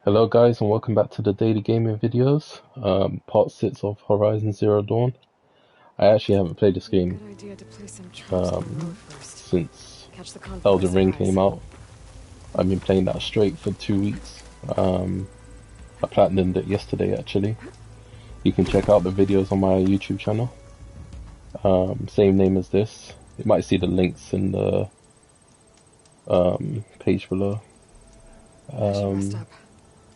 Hello guys and welcome back to the daily gaming videos, part 6 of Horizon Zero Dawn. I actually haven't played this game Good idea to place some traps on the road first. since Catch the convoy by Elden Ring surprise. came out. I've been playing that straight for 2 weeks. I platinumed it yesterday actually. You can check out the videos on my YouTube channel. Same name as this. You might see the links in the page below. I should rest up.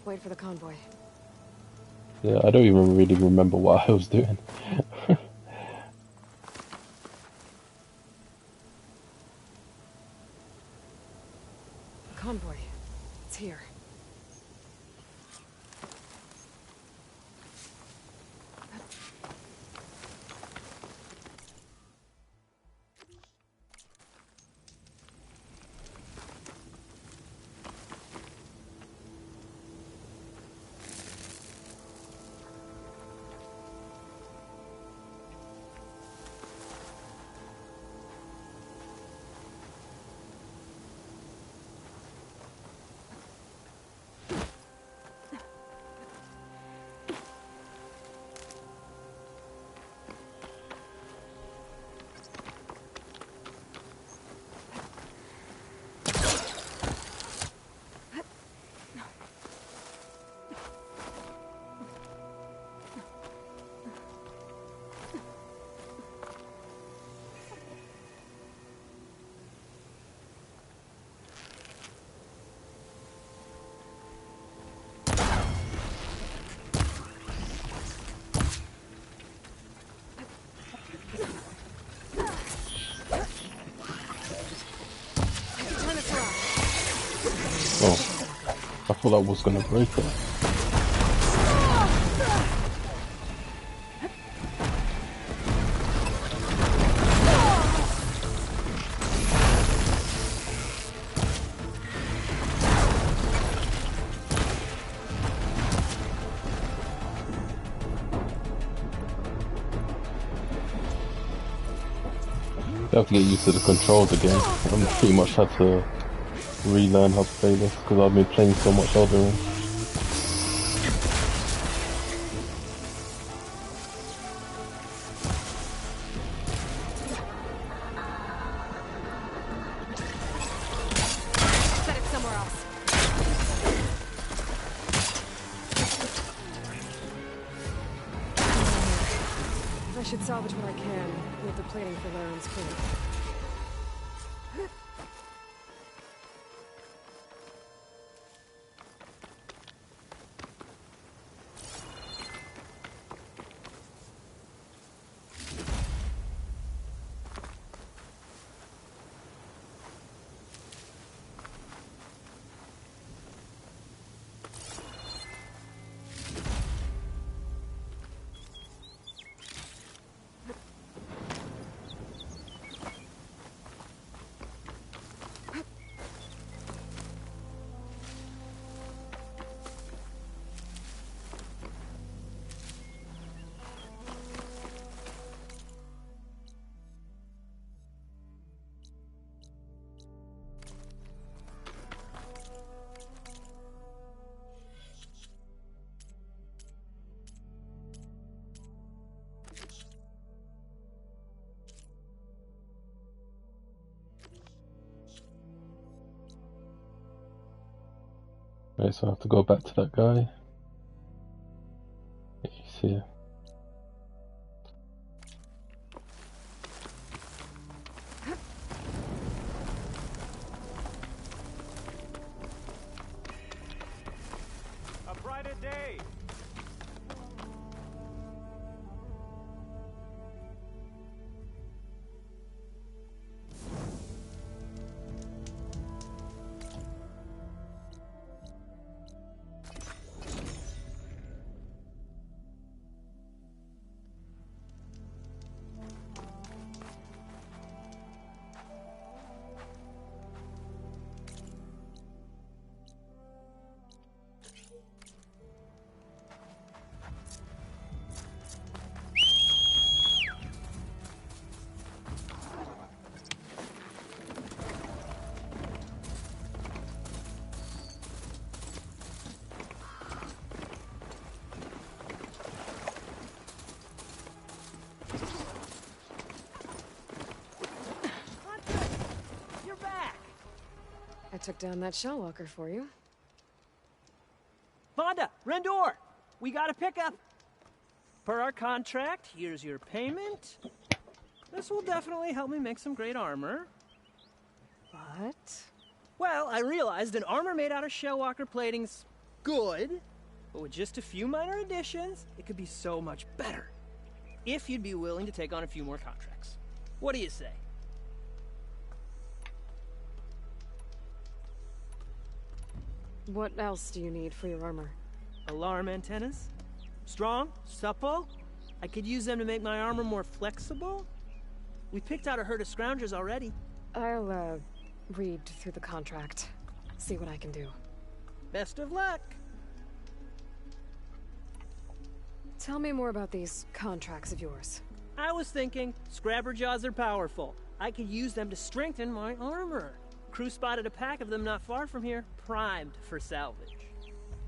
Wait for the convoy. Yeah, I don't even really remember what I was doing. The convoy. It's here. Turn us around. Oh, I thought I was gonna break it. You have to get used to the controls again. I'm pretty much had to relearn how to play this because I've been playing so much Elden Ring. Set it somewhere else. I should salvage what I can. Leave the plating for Laren's crew. Right, so I have to go back to that guy. He's here. A brighter day! took down that shell walker for you. Vonda, Rendor, we got a pickup. Per our contract, here's your payment. This will definitely help me make some great armor. What? Well, I realized an armor made out of shellwalker plating's good, but with just a few minor additions, it could be so much better. If you'd be willing to take on a few more contracts. What do you say? What else do you need for your armor? Alarm antennas? Strong? Supple? I could use them to make my armor more flexible? We picked out a herd of scroungers already. I'll, read through the contract. See what I can do. Best of luck! Tell me more about these contracts of yours. I was thinking, scrabber jaws are powerful. I could use them to strengthen my armor. Crew spotted a pack of them not far from here, primed for salvage.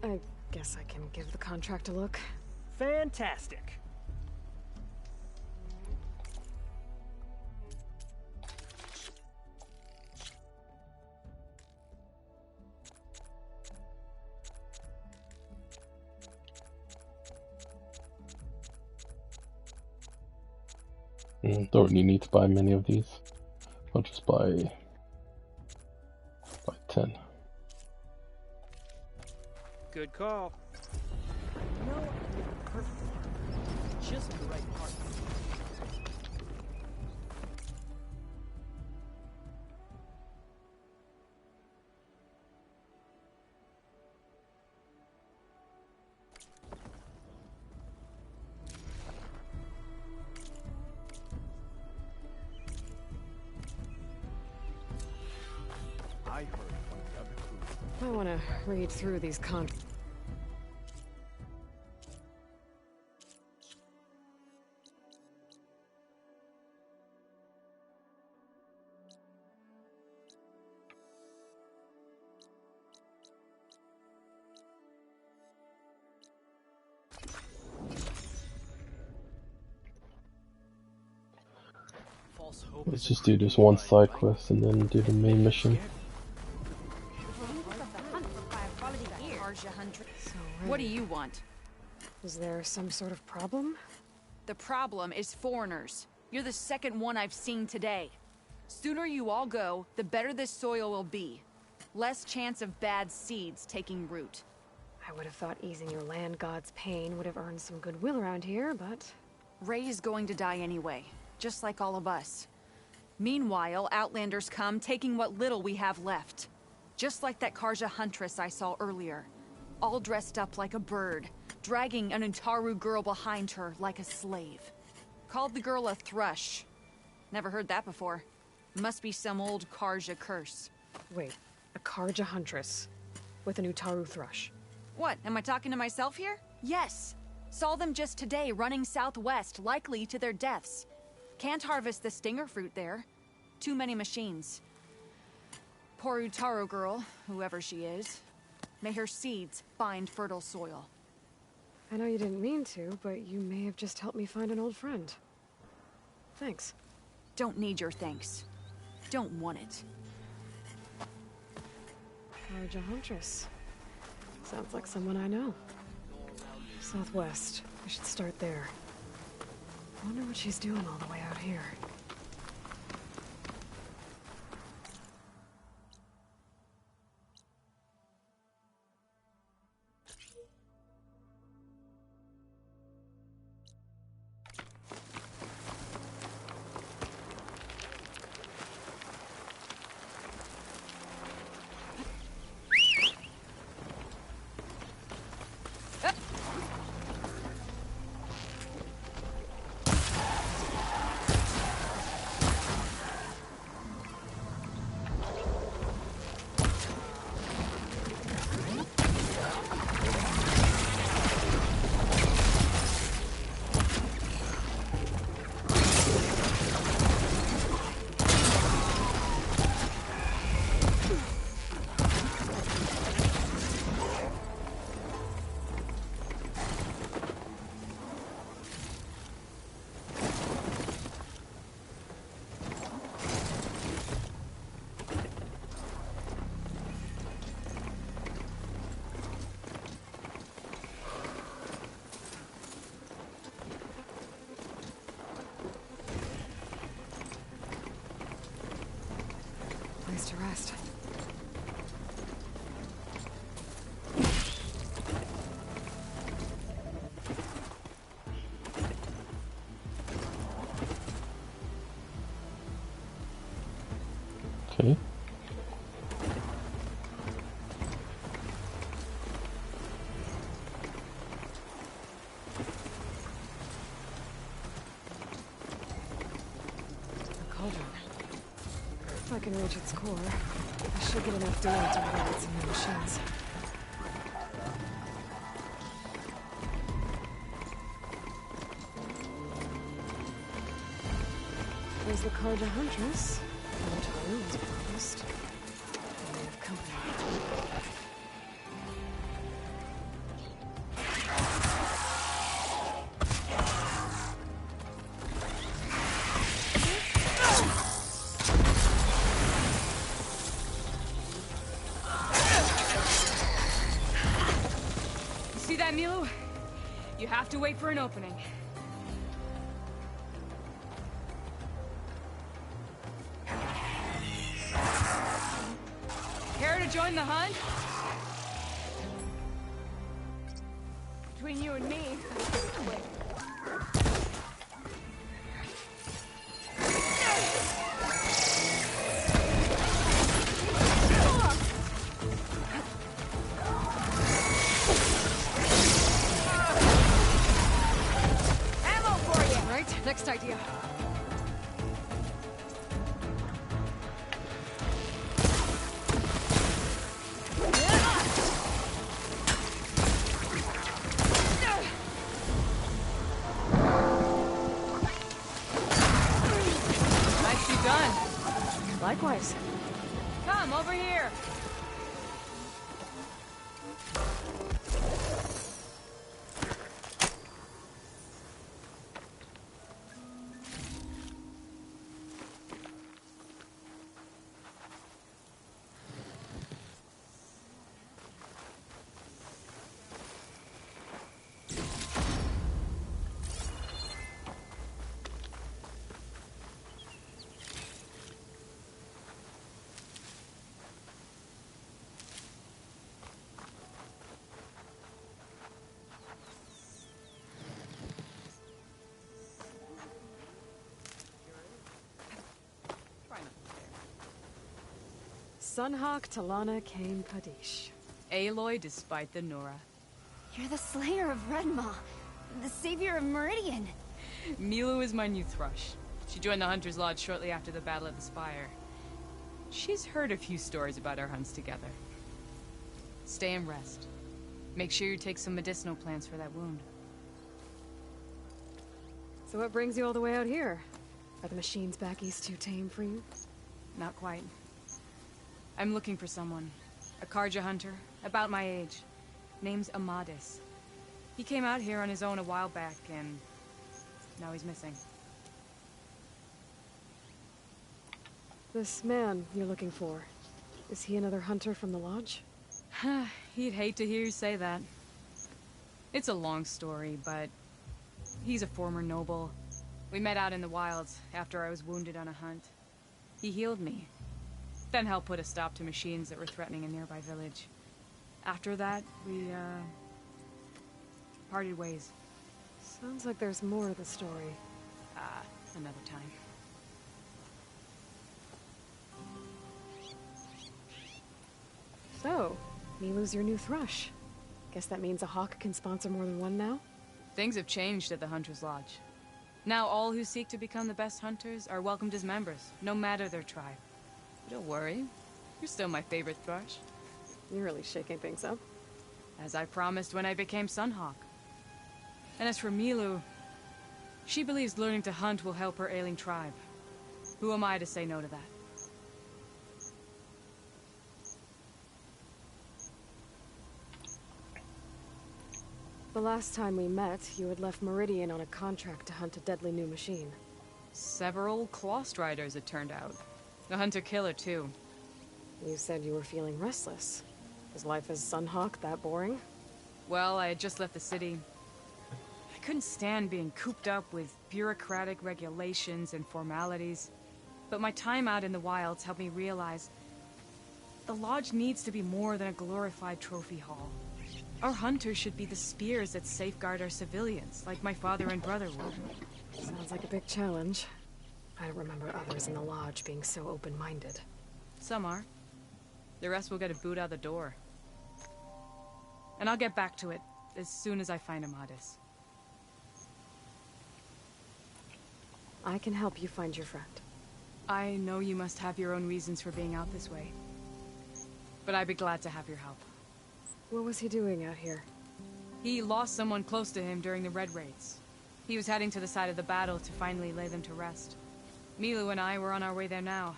I guess I can give the contract a look. Fantastic. Don't really need to buy many of these. I'll just buy 10. Good call. I know I need the perfect part. Just the right part. I heard from the other crew. I want to read through these contracts. Let's just do this one side quest and then do the main mission. What do you want? Is there some sort of problem? The problem is foreigners. You're the second one I've seen today. Sooner you all go, the better this soil will be. Less chance of bad seeds taking root. I would have thought easing your land god's pain would have earned some goodwill around here, but... Ray is going to die anyway, just like all of us. Meanwhile, Outlanders come, taking what little we have left. Just like that Karja huntress I saw earlier. All dressed up like a bird, dragging an Utaru girl behind her like a slave. Called the girl a thrush. Never heard that before. Must be some old Karja curse. Wait, a Karja huntress with an Utaru thrush. What, am I talking to myself here? Yes. Saw them just today running southwest, likely to their deaths. Can't harvest the stinger fruit there. Too many machines. Poor Utaru girl, whoever she is. May her seeds find fertile soil. I know you didn't mean to, but you may have just helped me find an old friend. Thanks. Don't need your thanks. Don't want it. Karja huntress. Sounds like someone I know. Southwest. I should start there. Wonder what she's doing all the way out here. can reach its core, I should get enough data to regulate some new machines. There's the Karja Huntress. No time, as promised. And they have company. You see that, Milu? You have to wait for an opening. Care to join the hunt? Between you and me, Ammo for you! Right, next idea. nicely done. Likewise. Come over here. Sunhawk Talana Kane Kadish. Aloy despite the Nora. You're the slayer of Redmaw, the savior of Meridian. Milu is my new thrush. She joined the Hunter's Lodge shortly after the Battle of the Spire. She's heard a few stories about our hunts together. Stay and rest. Make sure you take some medicinal plants for that wound. So what brings you all the way out here? Are the machines back east too tame for you? Not quite. I'm looking for someone. A Karja hunter, about my age. Name's Amadis. He came out here on his own a while back, and now he's missing. This man you're looking for, is he another hunter from the lodge? He'd hate to hear you say that. It's a long story, but he's a former noble. We met out in the wilds after I was wounded on a hunt. He healed me, then helped put a stop to machines that were threatening a nearby village. After that, we, parted ways. Sounds like there's more to the story. Another time. So, Milu's your new thrush. Guess that means a hawk can sponsor more than one now? Things have changed at the Hunter's Lodge. Now all who seek to become the best hunters are welcomed as members, no matter their tribe. Don't worry, you're still my favorite thrush. You're really shaking things up. As I promised when I became Sunhawk. And as for Milu, she believes learning to hunt will help her ailing tribe. Who am I to say no to that? The last time we met, you had left Meridian on a contract to hunt a deadly new machine. Several claw striders, it turned out. A hunter-killer, too. You said you were feeling restless. Is life as Sunhawk that boring? Well, I had just left the city. I couldn't stand being cooped up with bureaucratic regulations and formalities. But my time out in the wilds helped me realize the Lodge needs to be more than a glorified trophy hall. Our hunters should be the spears that safeguard our civilians, like my father and brother would. Sounds like a big challenge. I don't remember others in the Lodge being so open-minded. Some are. The rest will get a boot out the door. And I'll get back to it as soon as I find Amadis. I can help you find your friend. I know you must have your own reasons for being out this way. But I'd be glad to have your help. What was he doing out here? He lost someone close to him during the Red Raids. He was heading to the side of the battle to finally lay them to rest. Milu and I were on our way there now.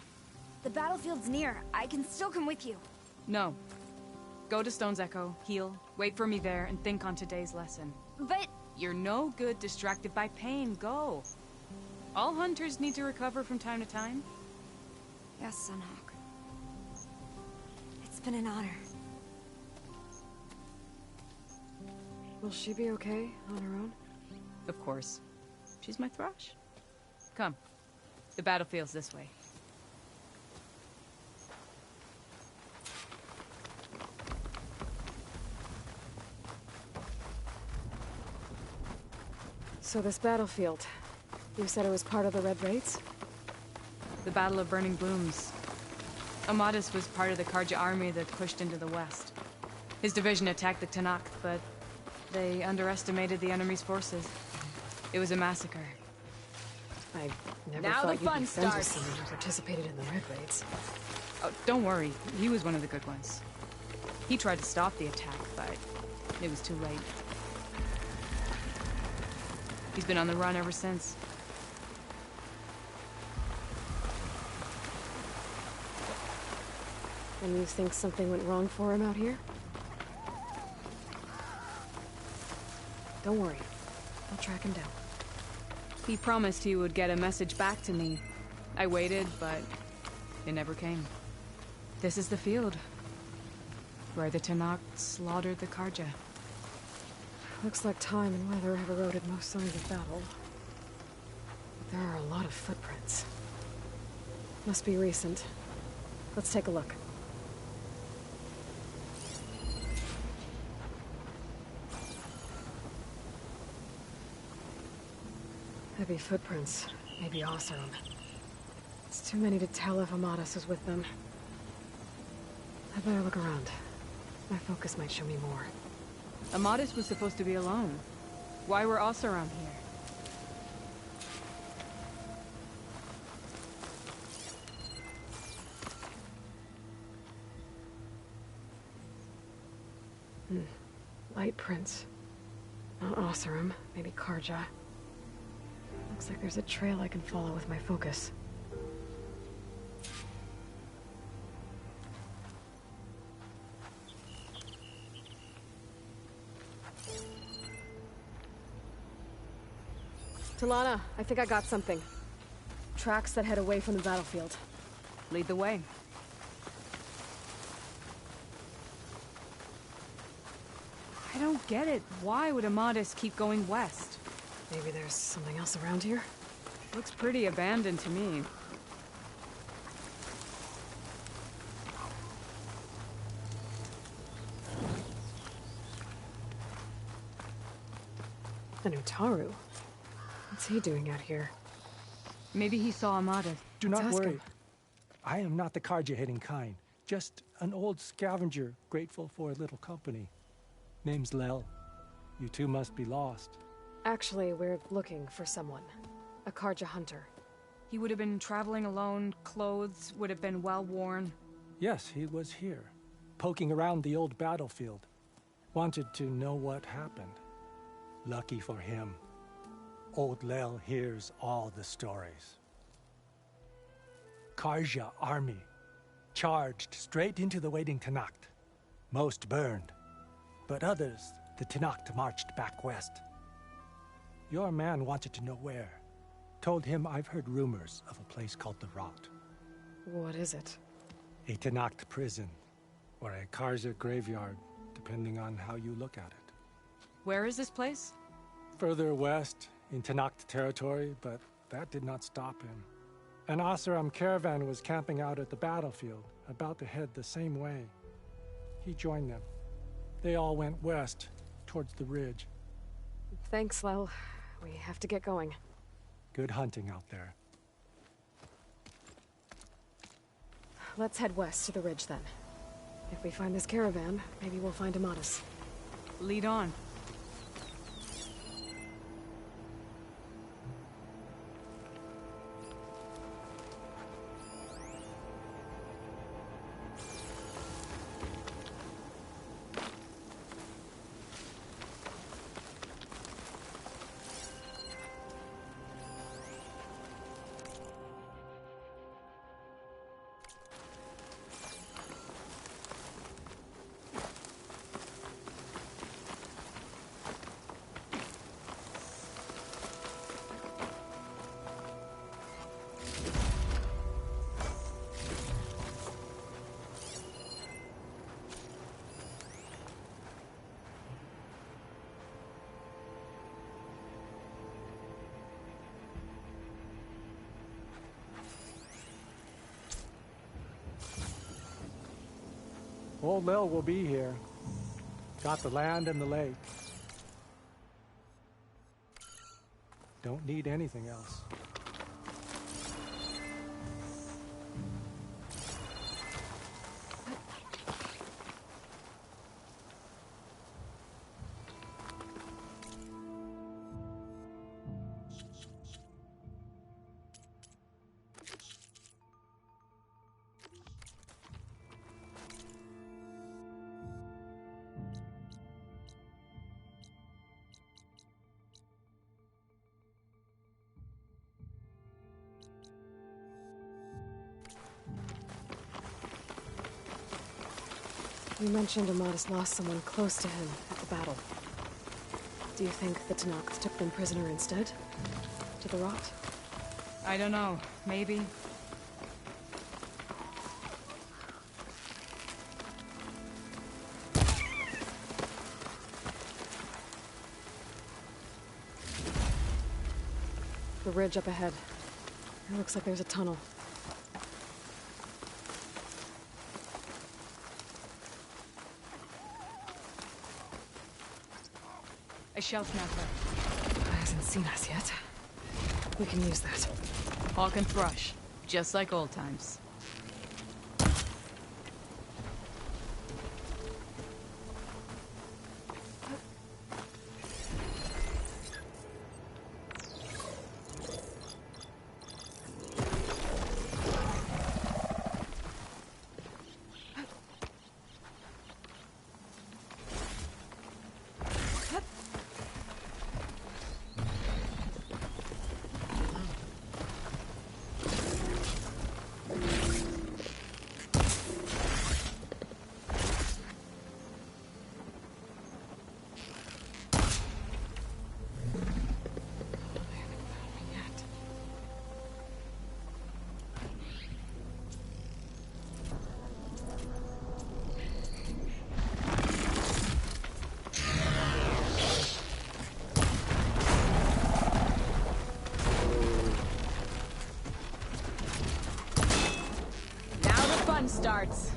The battlefield's near. I can still come with you. No. Go to Stone's Echo, heal, wait for me there, and think on today's lesson. But... You're no good distracted by pain. Go. All hunters need to recover from time to time. Yes, Sunhawk. It's been an honor. Will she be okay on her own? Of course. She's my thrush. Come. The battlefield's this way. So this battlefield, you said it was part of the Red Raids? The Battle of Burning Blooms. Amadis was part of the Karja army that pushed into the west. His division attacked the Tanakh, but they underestimated the enemy's forces. It was a massacre. I never Now thought the you'd fun be friends with starts. someone who participated in the Red Raids. Oh, don't worry. He was one of the good ones. He tried to stop the attack, but it was too late. He's been on the run ever since. And you think something went wrong for him out here? Don't worry. I'll track him down. He promised he would get a message back to me. I waited, but it never came. This is the field, where the Tanakh slaughtered the Karja. Looks like time and weather have eroded most signs of battle. But there are a lot of footprints. Must be recent. Let's take a look. Heavy footprints. Maybe Oseram. It's too many to tell if Amadis is with them. I better look around. My focus might show me more. Amadis was supposed to be alone. Why were Oseram here? Light prints. Not Oseram, maybe Karja. Looks like there's a trail I can follow with my focus. Talana, I think I got something. Tracks that head away from the battlefield. Lead the way. I don't get it. Why would Amadis keep going west? Maybe there's something else around here? Looks pretty abandoned to me. An Utaru. What's he doing out here? Maybe he saw Amadis. Do Let's not ask worry. him. I am not the Karja-hating kind. Just an old scavenger grateful for a little company. Name's Lel. You two must be lost. Actually, we're looking for someone. A Karja hunter. He would have been traveling alone, clothes would have been well worn. Yes, he was here, poking around the old battlefield. Wanted to know what happened. Lucky for him, old Lel hears all the stories. Karja army charged straight into the waiting Tanakh. Most burned, but others the Tanakh marched back west. Your man wanted to know where. Told him I've heard rumors of a place called the Rot. What is it? A Tanakh prison, or a Karja graveyard, depending on how you look at it. Where is this place? Further west, in Tanakh territory, but that did not stop him. An Oseram caravan was camping out at the battlefield, about to head the same way. He joined them. They all went west, towards the ridge. Thanks, Lel. We have to get going. Good hunting out there. Let's head west to the ridge then. If we find this caravan, maybe we'll find Amadis. Lead on. Old Lil will be here. Got the land and the lake. Don't need anything else. You mentioned Amatis lost someone close to him at the battle. Do you think the Tenakth took them prisoner instead? To the rot? I don't know. Maybe. The ridge up ahead. It looks like there's a tunnel. A shell snapper. Hasn't seen us yet. We can use that. Hawk and thrush. Just like old times. Starts.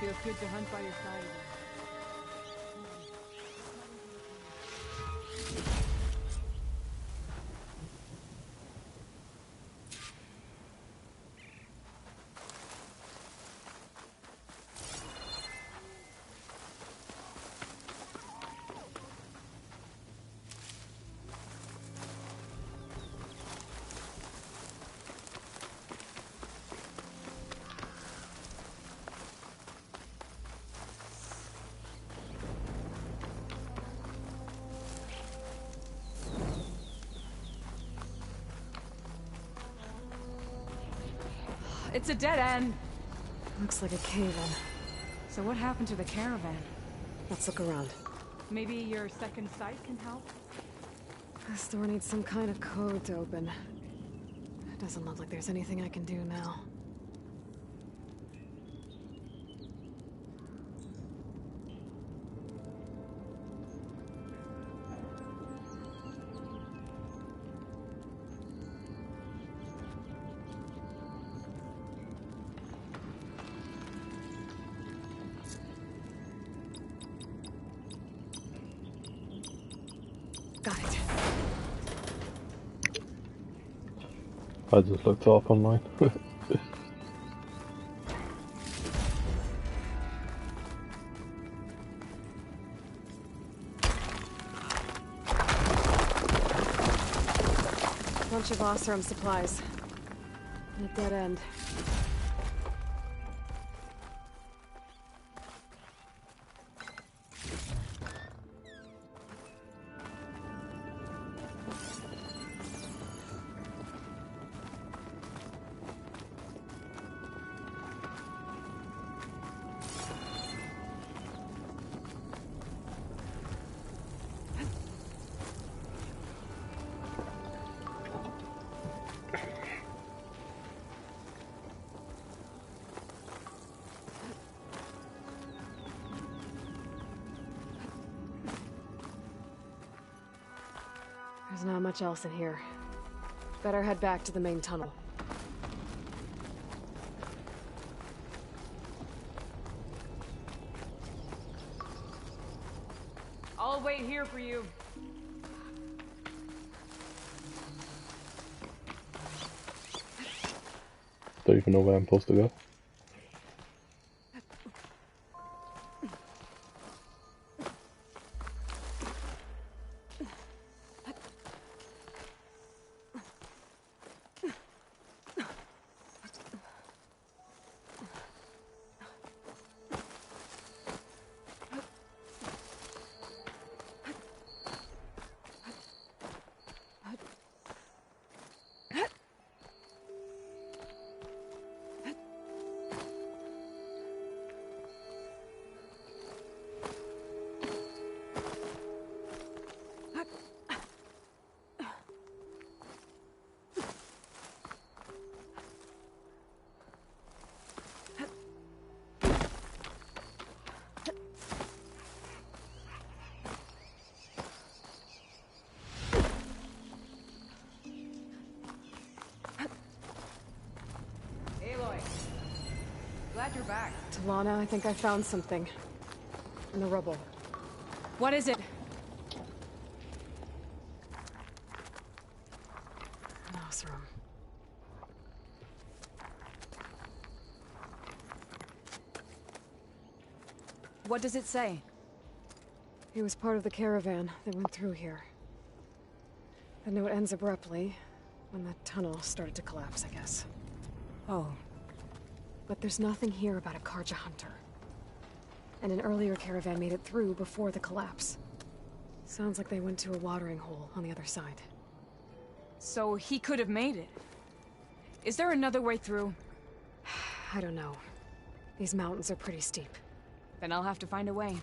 Feels good to hunt by your side again. It's a dead end. Looks like a cave-in. So what happened to the caravan? Let's look around. Maybe your second sight can help? This door needs some kind of code to open. It doesn't look like there's anything I can do now. Got it. I just looked up online. Bunch of Osram supplies. And a dead end. There's not much else in here. Better head back to the main tunnel. I'll wait here for you. Don't even know where I'm supposed to go. Glad you're back. Talana, I think I found something. In the rubble. What is it? Nostrum. What does it say? He was part of the caravan that went through here. The note ends abruptly, when the tunnel started to collapse, I guess. Oh. But there's nothing here about a Karja hunter. And an earlier caravan made it through before the collapse. Sounds like they went to a watering hole on the other side. So he could have made it. Is there another way through? I don't know. These mountains are pretty steep. Then I'll have to find a way.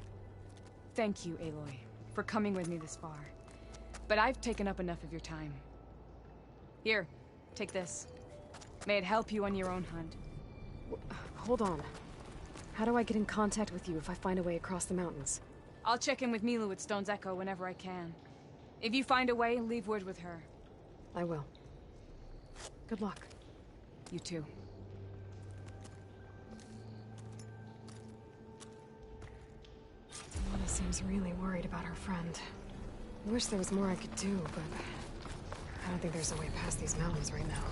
Thank you, Aloy, for coming with me this far. But I've taken up enough of your time. Here, take this. May it help you on your own hunt. Hold on. How do I get in contact with you if I find a way across the mountains? I'll check in with Milu at Stone's Echo whenever I can. If you find a way, leave word with her. I will. Good luck. You too. Lana seems really worried about her friend. I wish there was more I could do, but I don't think there's a way past these mountains right now.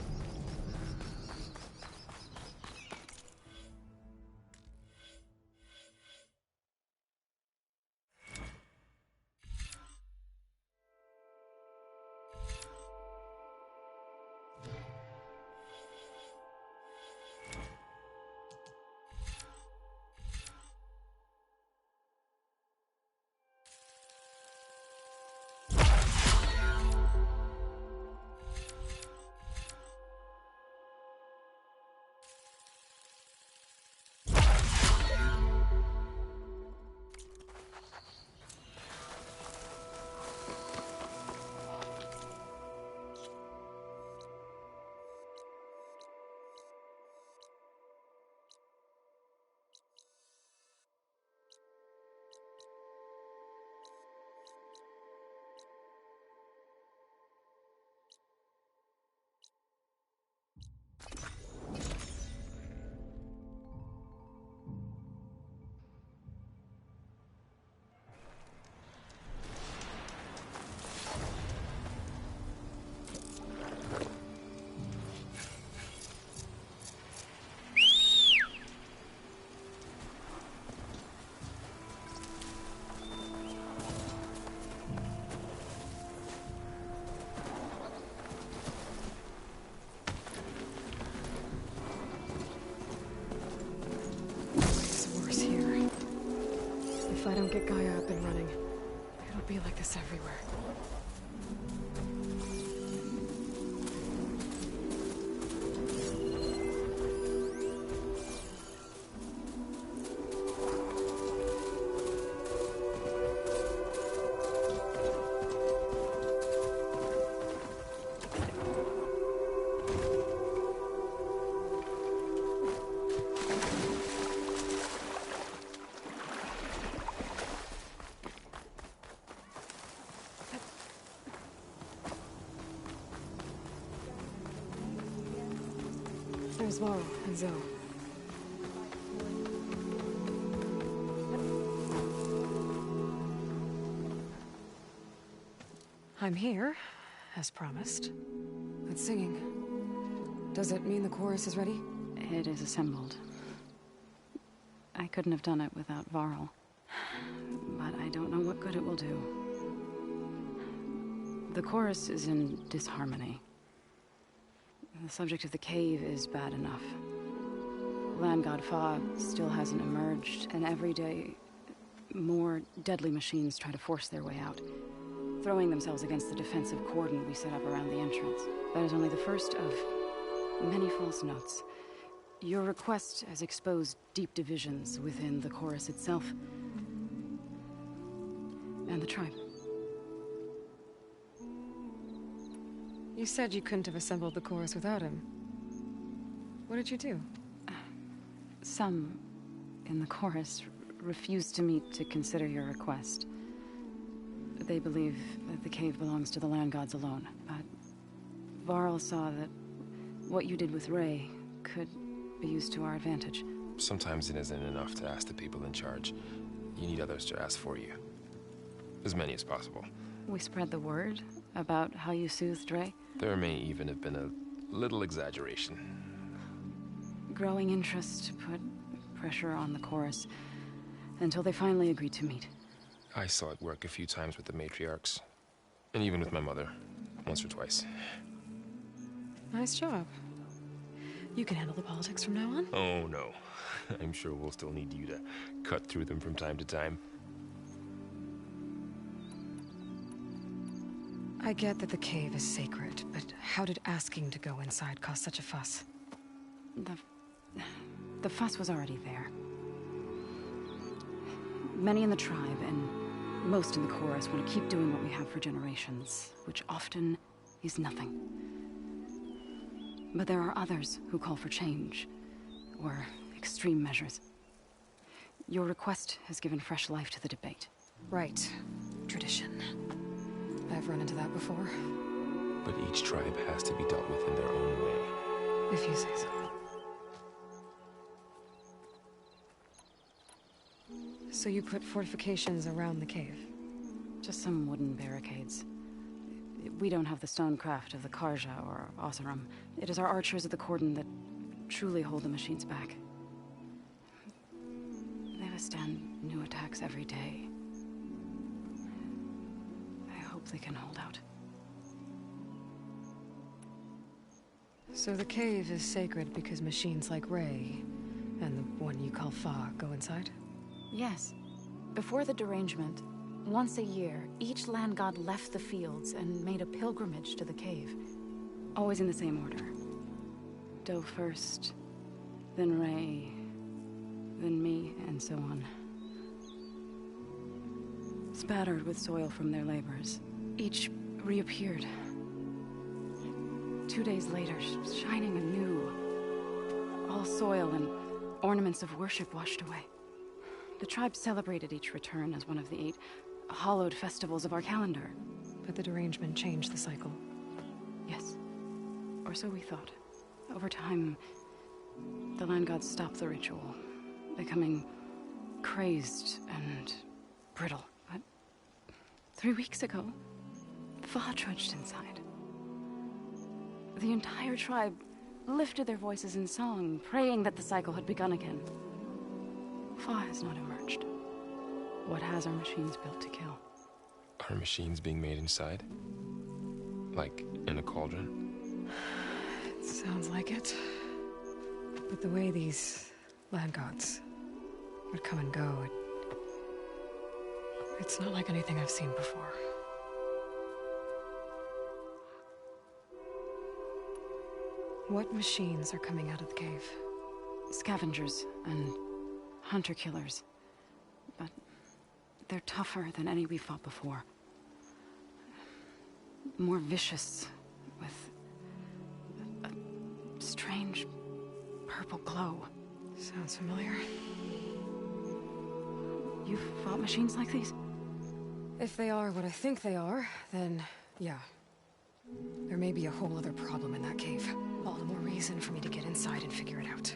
If I don't get Gaia up and running, it'll be like this everywhere. Varl and Zoe? I'm here, as promised. It's singing. Does it mean the chorus is ready? It is assembled. I couldn't have done it without Varl. But I don't know what good it will do. The chorus is in disharmony. The subject of the cave is bad enough. Land God Fa still hasn't emerged, and every day, more deadly machines try to force their way out, throwing themselves against the defensive cordon we set up around the entrance. That is only the first of many false notes. Your request has exposed deep divisions within the chorus itself and the tribe. You said you couldn't have assembled the chorus without him. What did you do? Some in the chorus refused to meet to consider your request. They believe that the cave belongs to the land gods alone, but Varl saw that what you did with Ray could be used to our advantage. Sometimes it isn't enough to ask the people in charge. You need others to ask for you. As many as possible. We spread the word about how you soothed Ray. There may even have been a little exaggeration. Growing interest put pressure on the chorus until they finally agreed to meet. I saw it work a few times with the matriarchs. And even with my mother. Once or twice. Nice job. You can handle the politics from now on? Oh, no. I'm sure we'll still need you to cut through them from time to time. I get that the cave is sacred, but how did asking to go inside cause such a fuss? The fuss was already there. Many in the tribe, and most in the chorus, want to keep doing what we have for generations, which often is nothing. But there are others who call for change, or extreme measures. Your request has given fresh life to the debate. Right. Tradition. I've run into that before. But each tribe has to be dealt with in their own way. If you say so. So you put fortifications around the cave? Just some wooden barricades. We don't have the stonecraft of the Karja or Oseram. It is our archers of the cordon that truly hold the machines back. They withstand new attacks every day. I hope they can hold out. So the cave is sacred because machines like Ray and the one you call Fa go inside? Yes. Before the derangement, once a year, each land god left the fields and made a pilgrimage to the cave. Always in the same order. Doe first, then Ray, then me, and so on. Spattered with soil from their labors, each reappeared. 2 days later, shining anew. All soil and ornaments of worship washed away. The tribe celebrated each return as one of the 8 hallowed festivals of our calendar. But the derangement changed the cycle. Yes. Or so we thought. Over time, the land gods stopped the ritual, becoming crazed and brittle. But 3 weeks ago, Fa trudged inside. The entire tribe lifted their voices in song, praying that the cycle had begun again. Fa has not emerged. What has our machines built to kill? Are machines being made inside? Like in a cauldron? It sounds like it. But the way these land gods would come and go, it's not like anything I've seen before. What machines are coming out of the cave? Scavengers and hunter-killers. But they're tougher than any we fought before. More vicious, with a strange purple glow. Sounds familiar. You've fought machines like these? If they are what I think they are, then yeah. There may be a whole other problem in that cave. All the more reason for me to get inside and figure it out.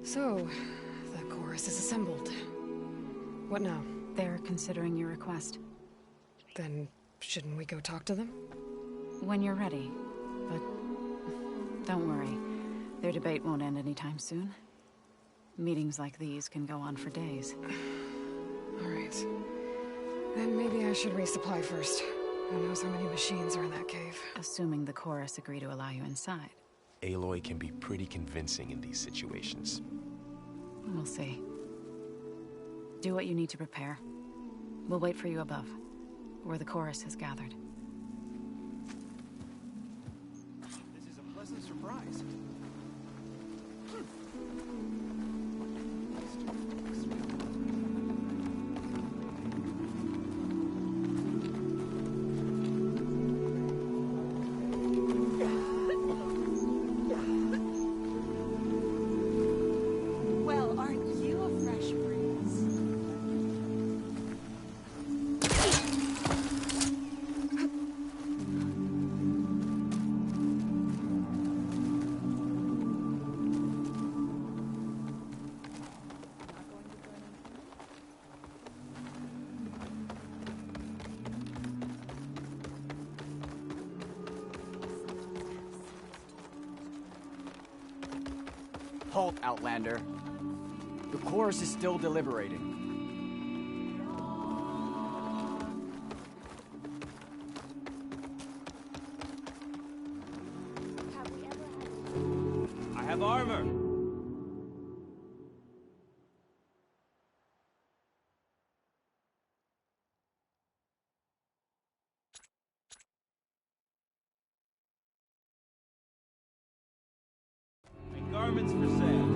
So, the chorus is assembled. What now? They're considering your request. Then, shouldn't we go talk to them? When you're ready. But don't worry. Their debate won't end anytime soon. Meetings like these can go on for days. Alright. Then maybe I should resupply first. Who knows how many machines are in that cave? Assuming the chorus agree to allow you inside. Aloy can be pretty convincing in these situations. We'll see. Do what you need to prepare. We'll wait for you above, where the chorus has gathered. This is a pleasant surprise. Well, aren't you a fresh breeze? Halt, Outlander. The chorus is still deliberating. I have armor. And garments for sale.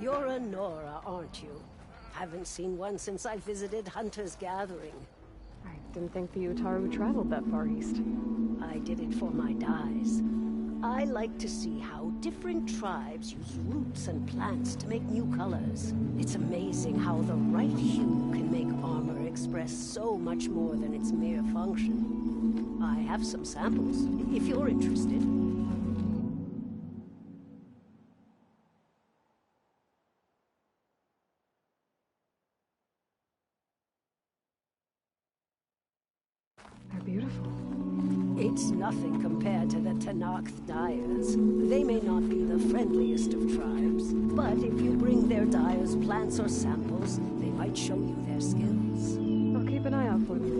You're a Nora, aren't you? Haven't seen one since I visited Hunter's Gathering. I didn't think the Utaru traveled that far east. I did it for my dyes. I like to see how different tribes use roots and plants to make new colors. It's amazing how the right hue can make armor express so much more than its mere function. I have some samples, if you're interested. They're beautiful. It's nothing compared to the Tenakth dyers. They may not be the friendliest of tribes, but if you bring their dyers plants or samples, they might show you their skills. I'll keep an eye out for them.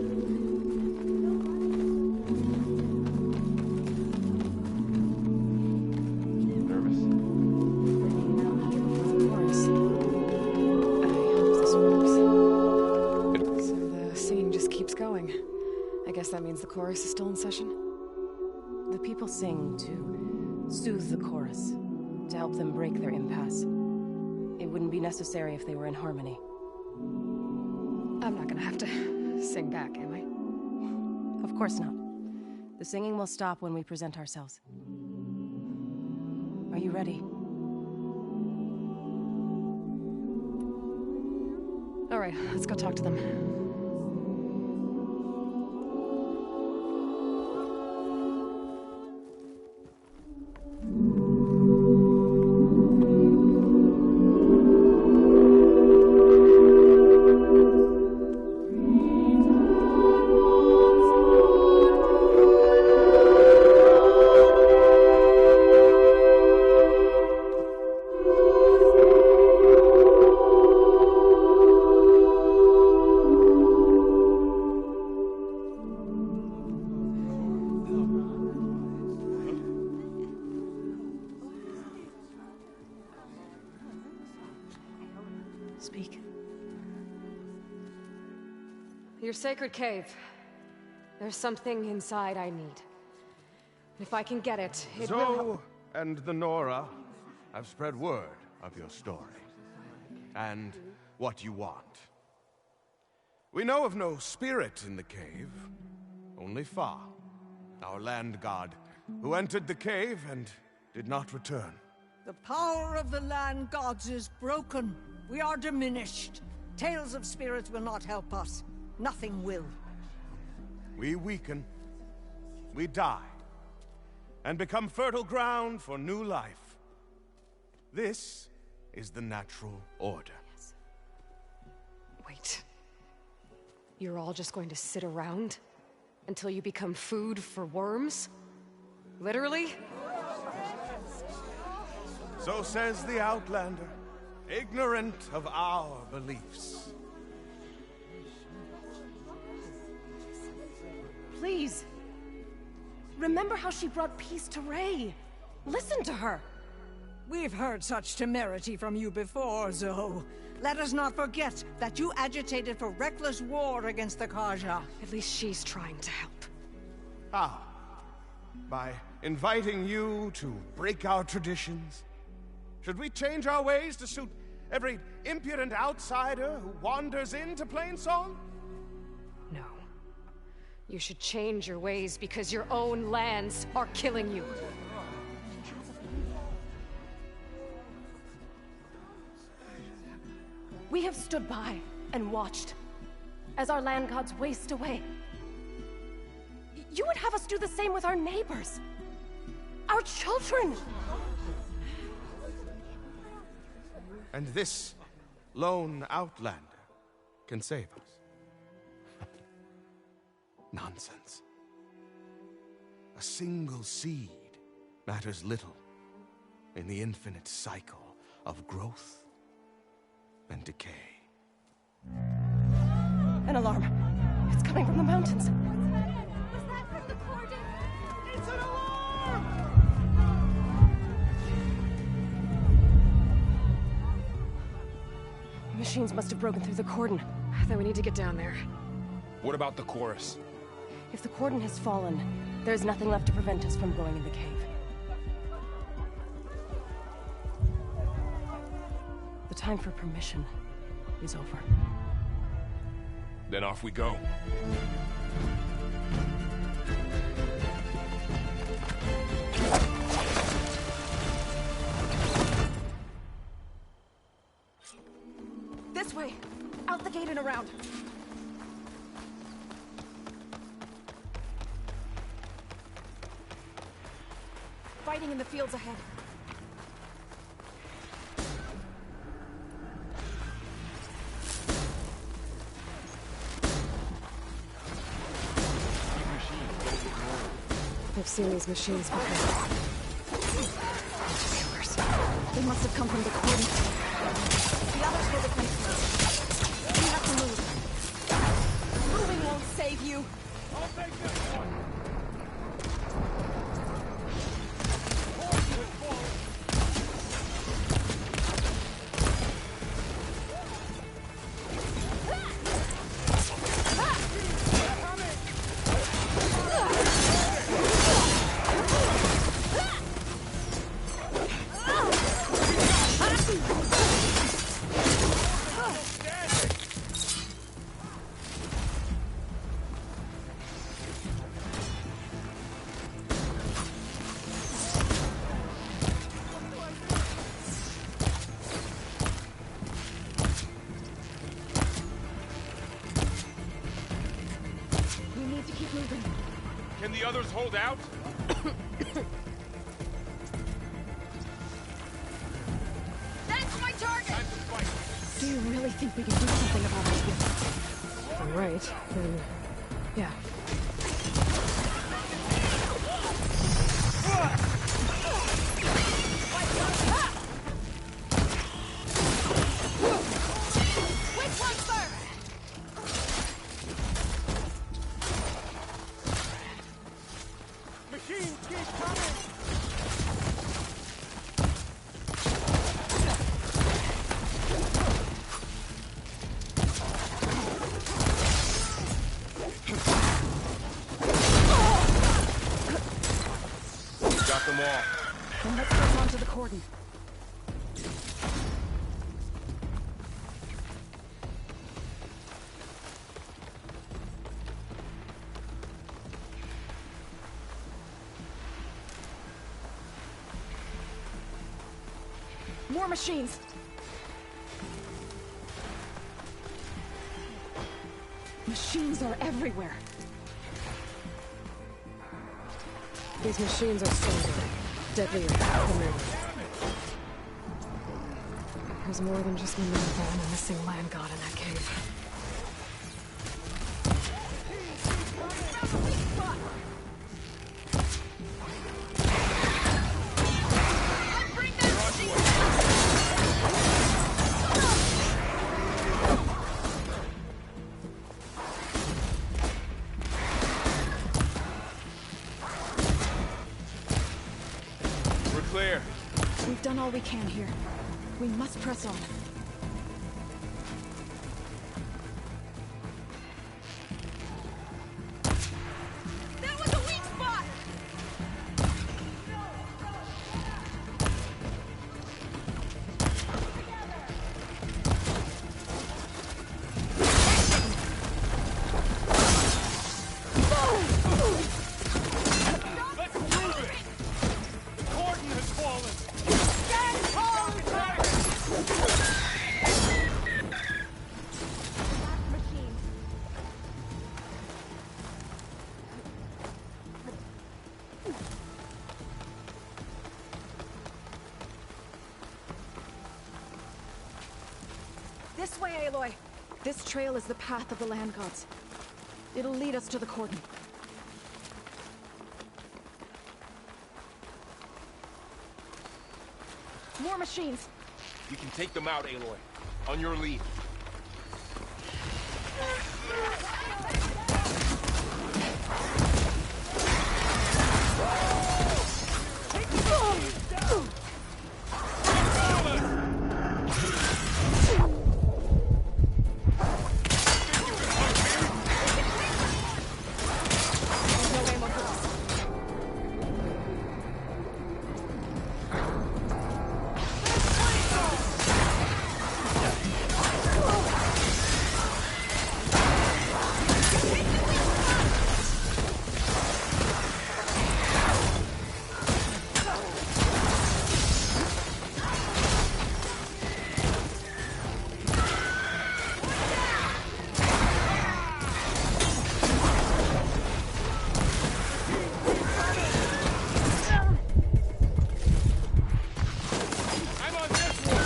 Nervous? Bringing an Outlander before the chorus. I hope this works. So the singing just keeps going. I guess that means the chorus is still in session? The people sing to soothe the chorus, to help them break their impasse. It wouldn't be necessary if they were in harmony. I'm not gonna have to sing back, am I? Of course not. The singing will stop when we present ourselves. Are you ready? All right, let's go talk to them. Speak. Your sacred cave. There's something inside I need. If I can get it, it will help. Zoe and the Nora have spread word of your story and what you want. We know of no spirit in the cave, only Fa, our land god, who entered the cave and did not return. The power of the land gods is broken. We are diminished. Tales of spirits will not help us. Nothing will. We weaken. We die. And become fertile ground for new life. This is the natural order. Yes. Wait. You're all just going to sit around? Until you become food for worms? Literally? So says the Outlander, ignorant of our beliefs. Please. Remember how she brought peace to Ray. Listen to her. We've heard such temerity from you before, Zoe. Let us not forget that you agitated for reckless war against the Karja. At least she's trying to help. How? By inviting you to break our traditions? Should we change our ways to suit every impudent outsider who wanders into Plainsong? No. You should change your ways because your own lands are killing you. We have stood by and watched as our land gods waste away. You would have us do the same with our neighbors, our children. And this lone outlander can save us. Nonsense. A single seed matters little in the infinite cycle of growth and decay. An alarm. It's coming from the mountains. Was that from the cordon? It's an alarm! Machines must have broken through the cordon. Then we need to get down there. What about the chorus? If the cordon has fallen, there's nothing left to prevent us from going in the cave. The time for permission is over. Then off we go. This way! Out the gate and around! Fighting in the fields ahead. I've seen these machines before. Killers. They must have come from the cordon. The others will defend us. We have to move. Moving won't save you. I'll take this one! Can the others hold out? That's my target! Do you really think we can do something about it? If I'm right, then... yeah. Which one's first? Machines keep coming! Got them all. Then let's press on to the cordon. More machines! Machines are everywhere. These machines are stronger, deadlier than men. There's more than just Minerva and a missing land god in that cave. We've done all we can here. We must press on. That was a weak spot! Let's prove it! Gordon has fallen! This way, Aloy! This trail is the path of the land gods. It'll lead us to the cordon. More machines! We can take them out, Aloy. On your lead.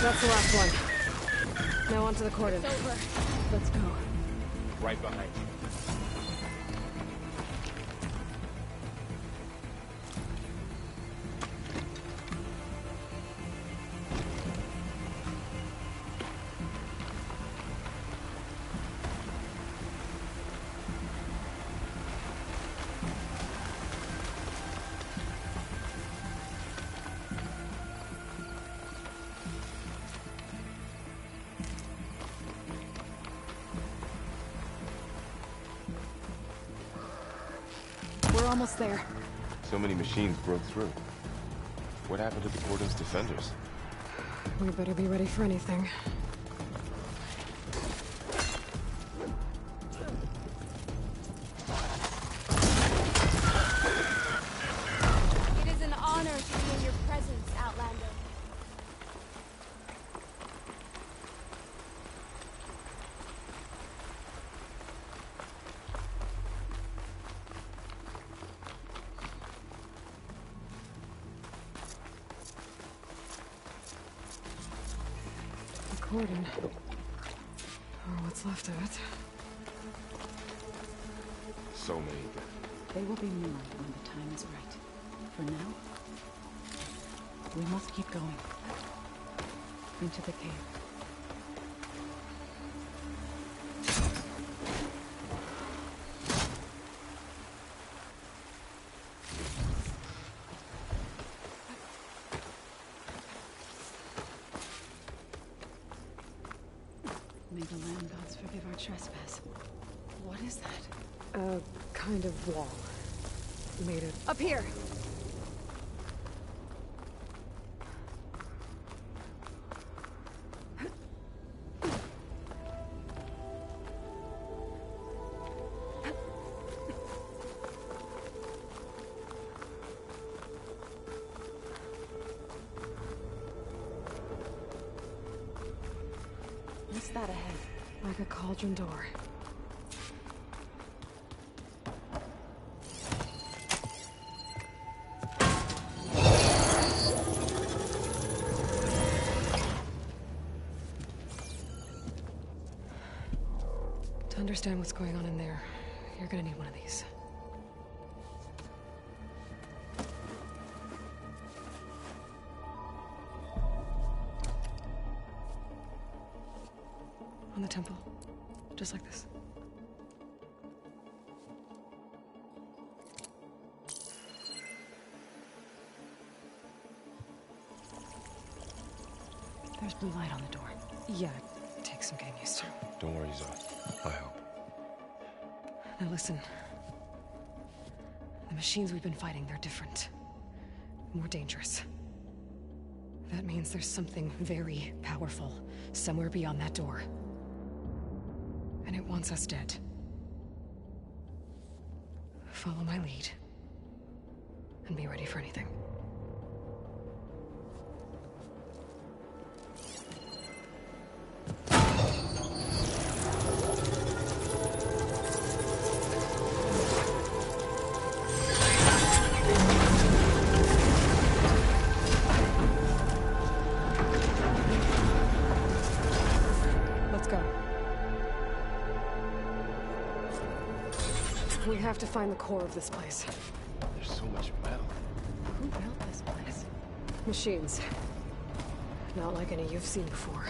That's the last one. Now onto the cordon. It's over. Let's go. Right behind you. We're almost there. So many machines broke through. What happened to the Cordon's defenders? We better be ready for anything. It is an honor to be in your presence, Outlander. Cordon. Or what's left of it. So many dead. They will be more when the time is right. For now, we must keep going. Into the cave. May the land gods forgive our trespass. What is that? A kind of wall. Made of... Up here! What's that ahead? Like a cauldron door. understand what's going on in there, you're gonna need one of these. On the temple. Just like this. There's blue light on the door. Yeah, it takes some getting used to. Don't worry, Zoe. I'll help. Now listen. The machines we've been fighting, they're different. More dangerous. That means there's something very powerful somewhere beyond that door. And it wants us dead. Follow my lead. And be ready for anything. We have to find the core of this place. There's so much metal. Who built this place? Machines. Not like any you've seen before.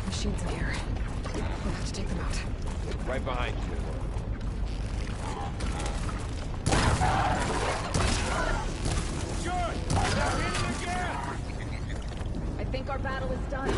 Machines in here. We'll have to take them out. Right behind you. Good! They're hitting again! I think our battle is done.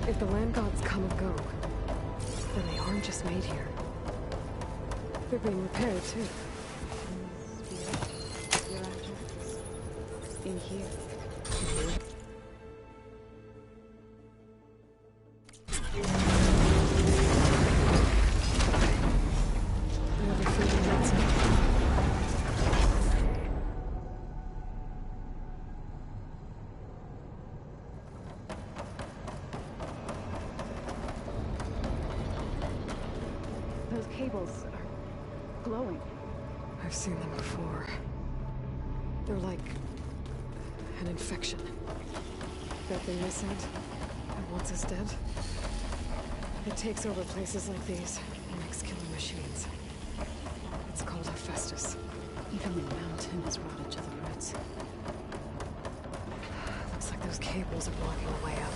If the land gods come and go, then they aren't just made here. They're being repaired, too. In here. Those cables are glowing. I've seen them before. They're like an infection. That thing they said that wants us dead. It takes over places like these and makes killing machines. It's called Hephaestus. Even the mountain is rotted to the roots. Looks like those cables are blocking the way up.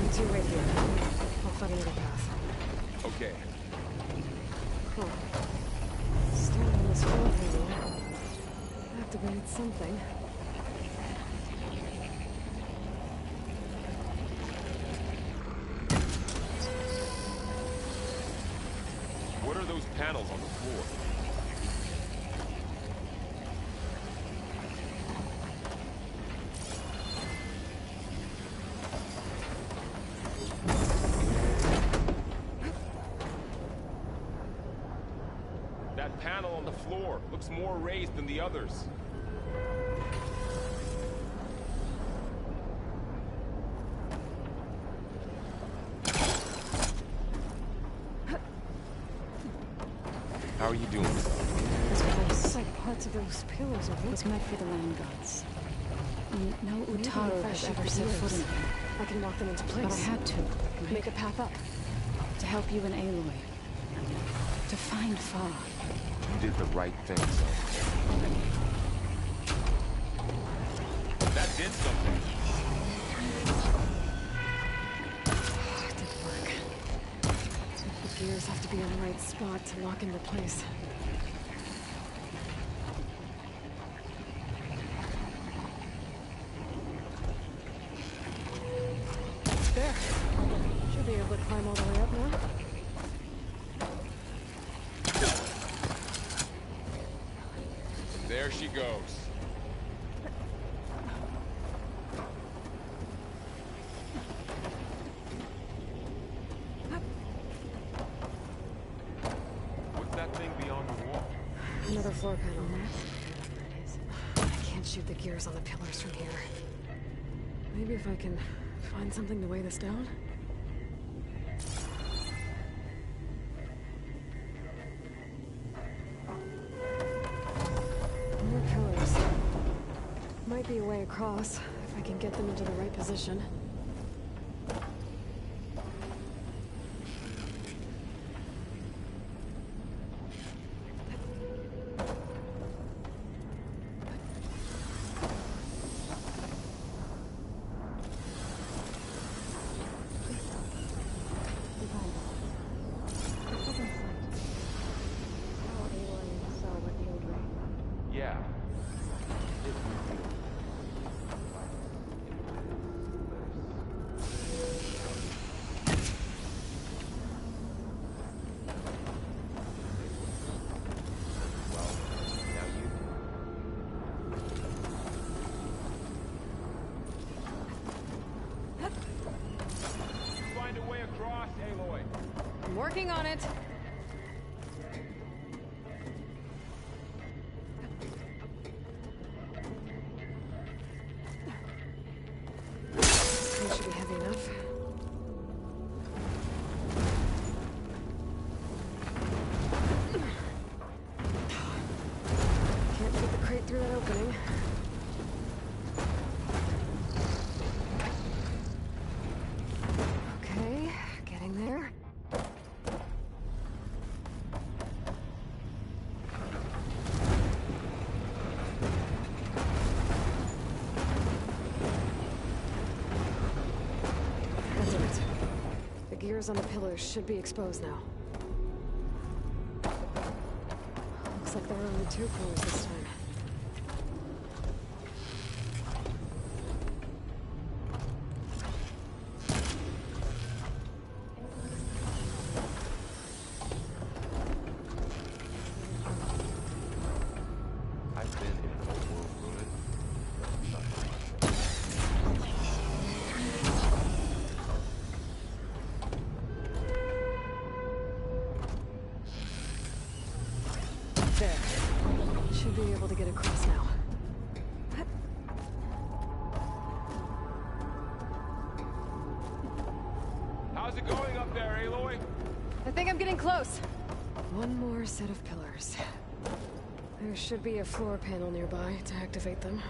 You two wait here. I'll find another path. Okay. Huh. Standing on this floor table activated something. What are those panels on the floor? That panel on the floor looks more raised than the others. How are you doing? It's like parts of those pillars are was meant for the land gods. No Maybe Utaro if I has shoot ever the set foot in gears, here. I can lock them into place. But I had to. Make a path up. To help you and Aloy. To find Fa. You did the right thing, son. That did something. It didn't work. The gears have to be in the right spot to lock into place. There. Should be able to climb all the way up now. There she goes. What's that thing beyond the wall? Another floor panel. I can't shoot the gears on the pillars from here. Maybe if I can find something to weigh this down? More pillars. Might be a way across, if I can get them into the right position. Yeah. Find a way across, Aloy. I'm working on it. This thing should be heavy enough. Can't fit the crate through that opening. Okay, getting there. That's it. The gears on the pillars should be exposed now. Looks like there are only 2 pillars this time. I've been in an old world ruin. There. Should be able to get across now. How's it going up there, Aloy? I think I'm getting close. One more set of pillars. There should be a floor panel nearby to activate them.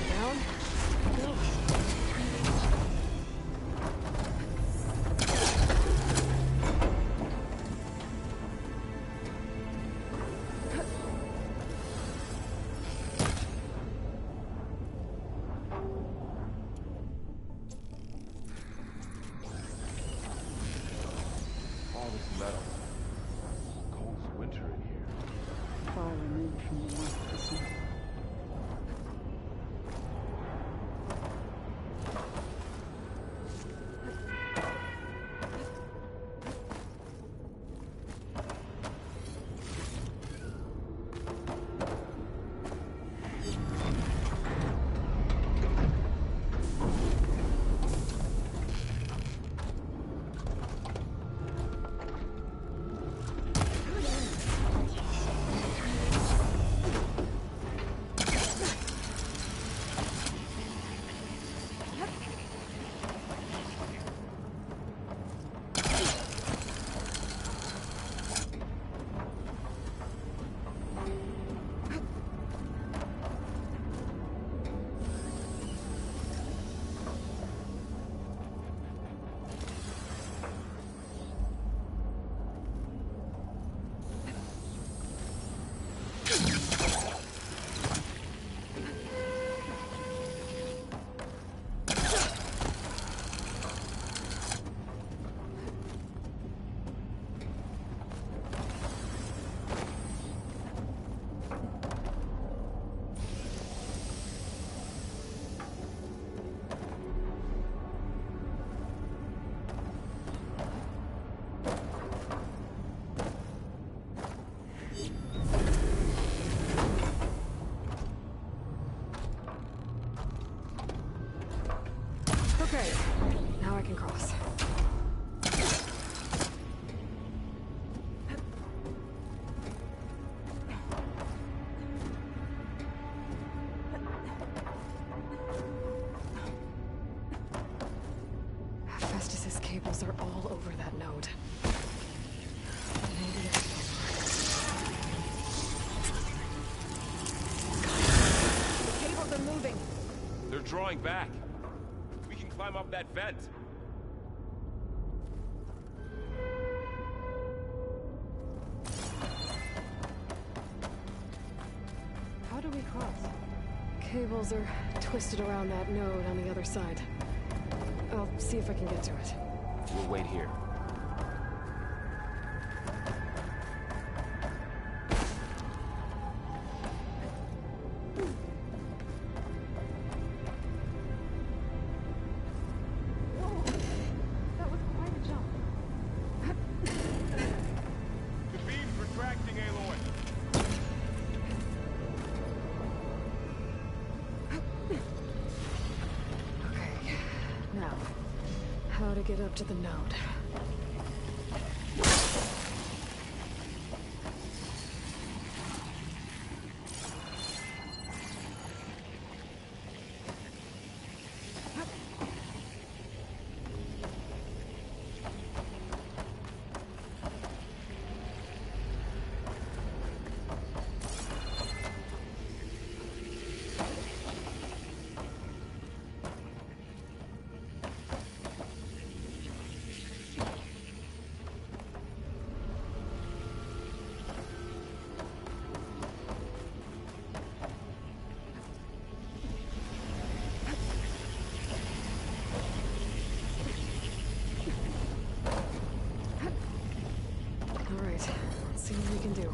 Down. Go. His cables are all over that node. Maybe I can... The cables are moving. They're drawing back. We can climb up that vent. How do we cross? Cables are twisted around that node on the other side. I'll see if I can get to it. We'll wait here. The beam's retracting, Aloy. Okay, now, how to get up to the node? Alright, let's see what we can do.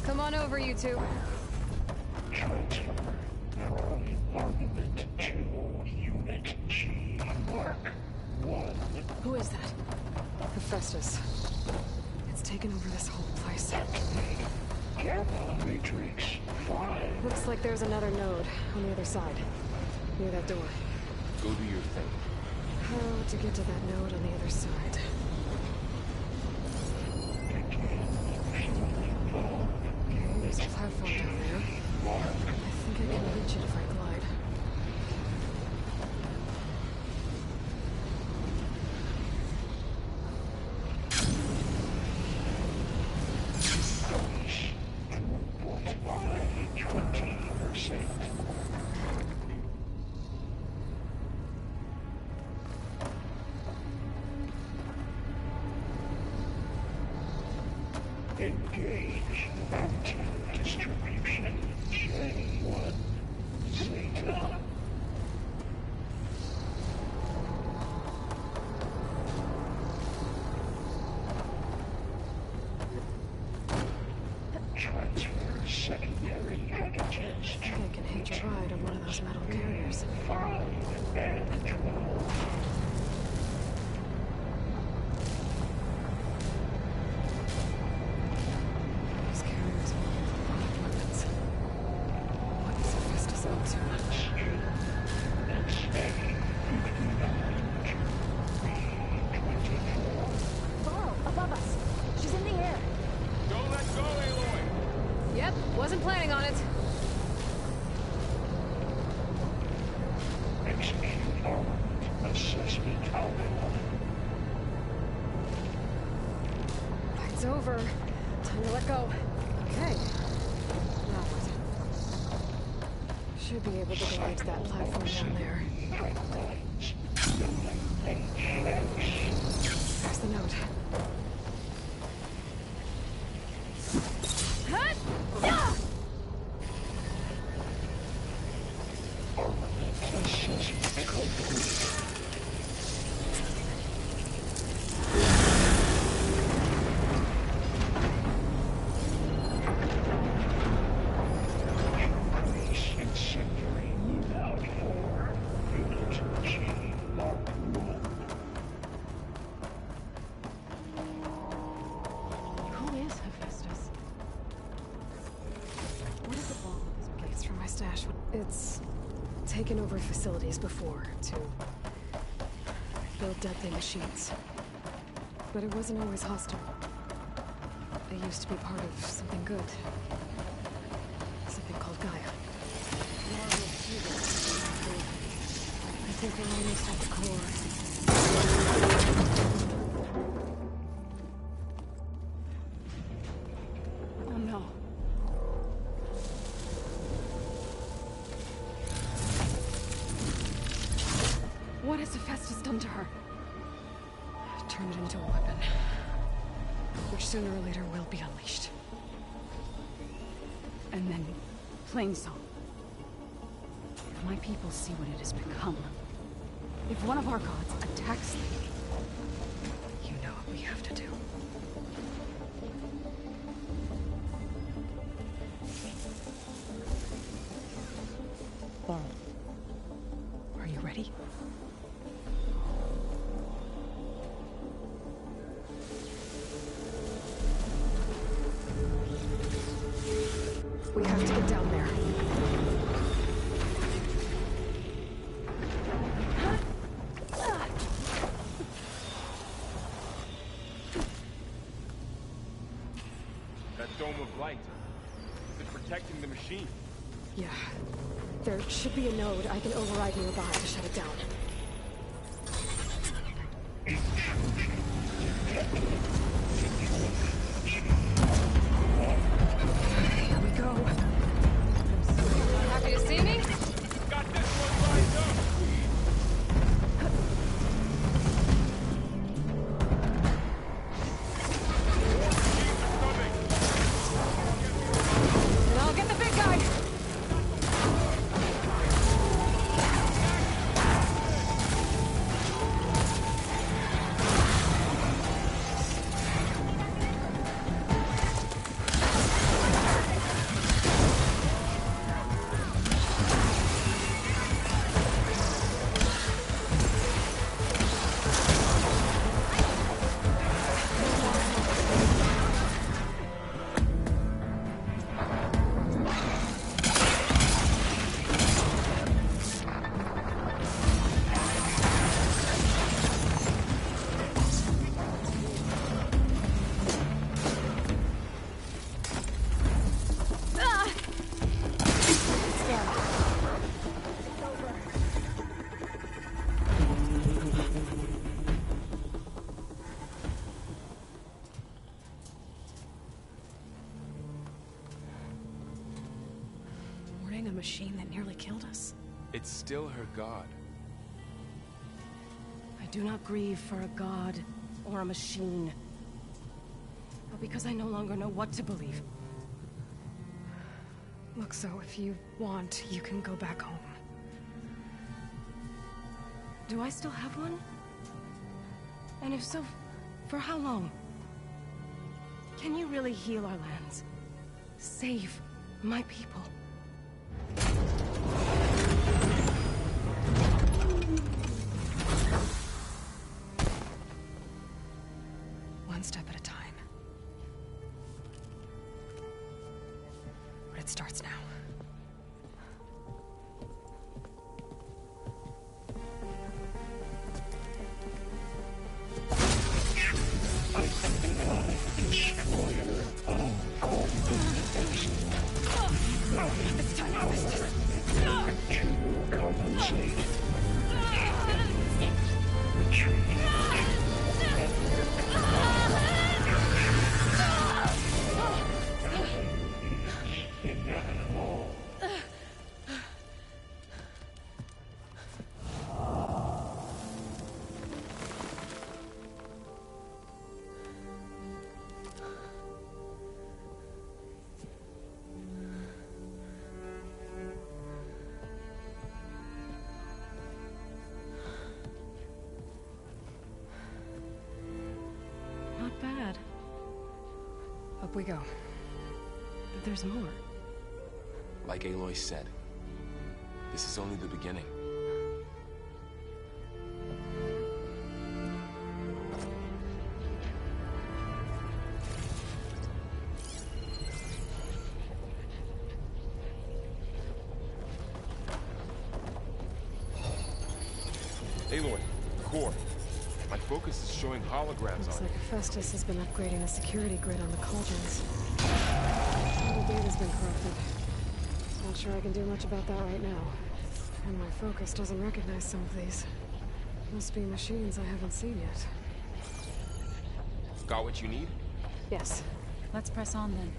Come on over, you two. Transfer from armament to Unit G. Mark 1. Who is that? Hephaestus. It's taken over this whole place. Gamma Matrix 5. Looks like there's another node on the other side. Near that door. Go do your thing. How to get to that node on the other side? Okay, there's a platform down there. I think I can reach it if I glide. Engage anti-distribution J1 Zeta. Transfer secondary packages. I think I can hitch a ride on one of those metal carriers. 5 and 12. Wasn't planning on it. Execute armament assessment outcome. Fight's over. Time to let go. Okay. Now what? Should be able to glide to that platform down there. There's the note. It's taken over facilities before to build deadly machines. But it wasn't always hostile. It used to be part of something good. something called Gaia. I think we're almost at the core. Oh no. What has Hephaestus done to her? Turn it into a weapon, which sooner or later will be unleashed. And then Plainsong. If my people see what it has become, if one of our gods attacks them, you know what we have to do. Laurel, are you ready? We have to get down there. That dome of light. Is it protecting the machine? Yeah. There should be a node I can override nearby to shut it down. Here we go. Happy to see me? Got this one lined up! And I'll get the big guy. A machine that nearly killed us. It's still her god. I do not grieve for a god or a machine, but because I no longer know what to believe. Look, so if you want, you can go back home. Do I still have one? And if so, for how long? Can you really heal our lands? Save my people? One step at a time. But it starts now. It's time to compensate. Retreat. Not bad. Up we go. There's more. Like Aloy said, this is only the beginning. Aloy, core. My focus is showing holograms Looks on like it. Hephaestus has been upgrading the security grid on the cauldrons. All the data's been corrupted. Not sure I can do much about that right now. And my focus doesn't recognize some of these. Must be machines I haven't seen yet. Got what you need? Yes. Let's press on then.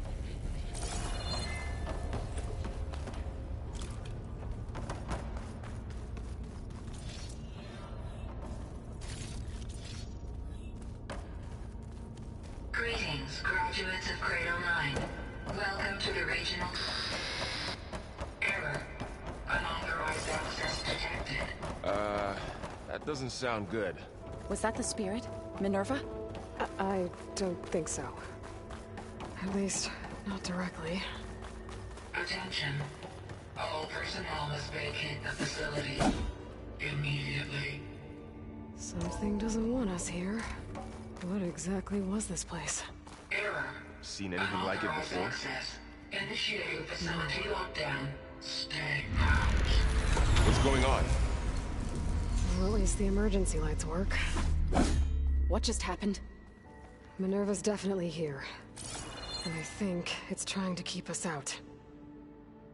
Greetings, graduates of Grade 09. Welcome to the regional... Error. Unauthorized access detected. That doesn't sound good. Was that the spirit? Minerva? I don't think so. At least, not directly. Attention. All personnel must vacate the facility immediately. Something doesn't want us here. What exactly was this place? Error. Seen anything like it Unauthorized before? access. Initiating facility lockdown. Stay out. What's going on? Well, at least the emergency lights work. What just happened? Minerva's definitely here. And I think it's trying to keep us out.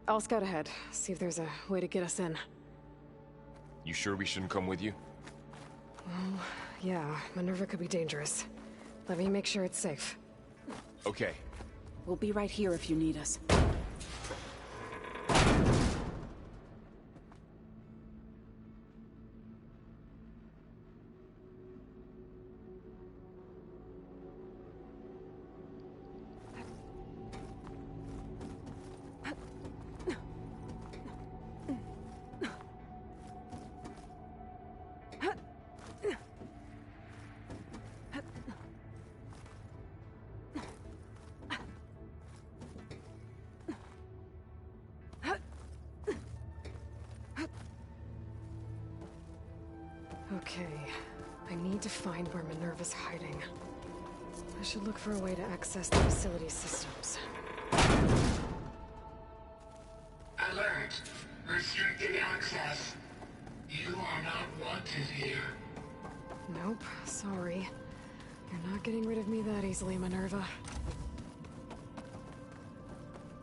I'll scout ahead, see if there's a way to get us in. You sure we shouldn't come with you? Well, yeah, Minerva could be dangerous. Let me make sure it's safe. Okay. We'll be right here if you need us. Okay, I need to find where Minerva's hiding. I should look for a way to access the facility systems. Alert. Restricted access. You are not wanted here. Nope, sorry. You're not getting rid of me that easily, Minerva.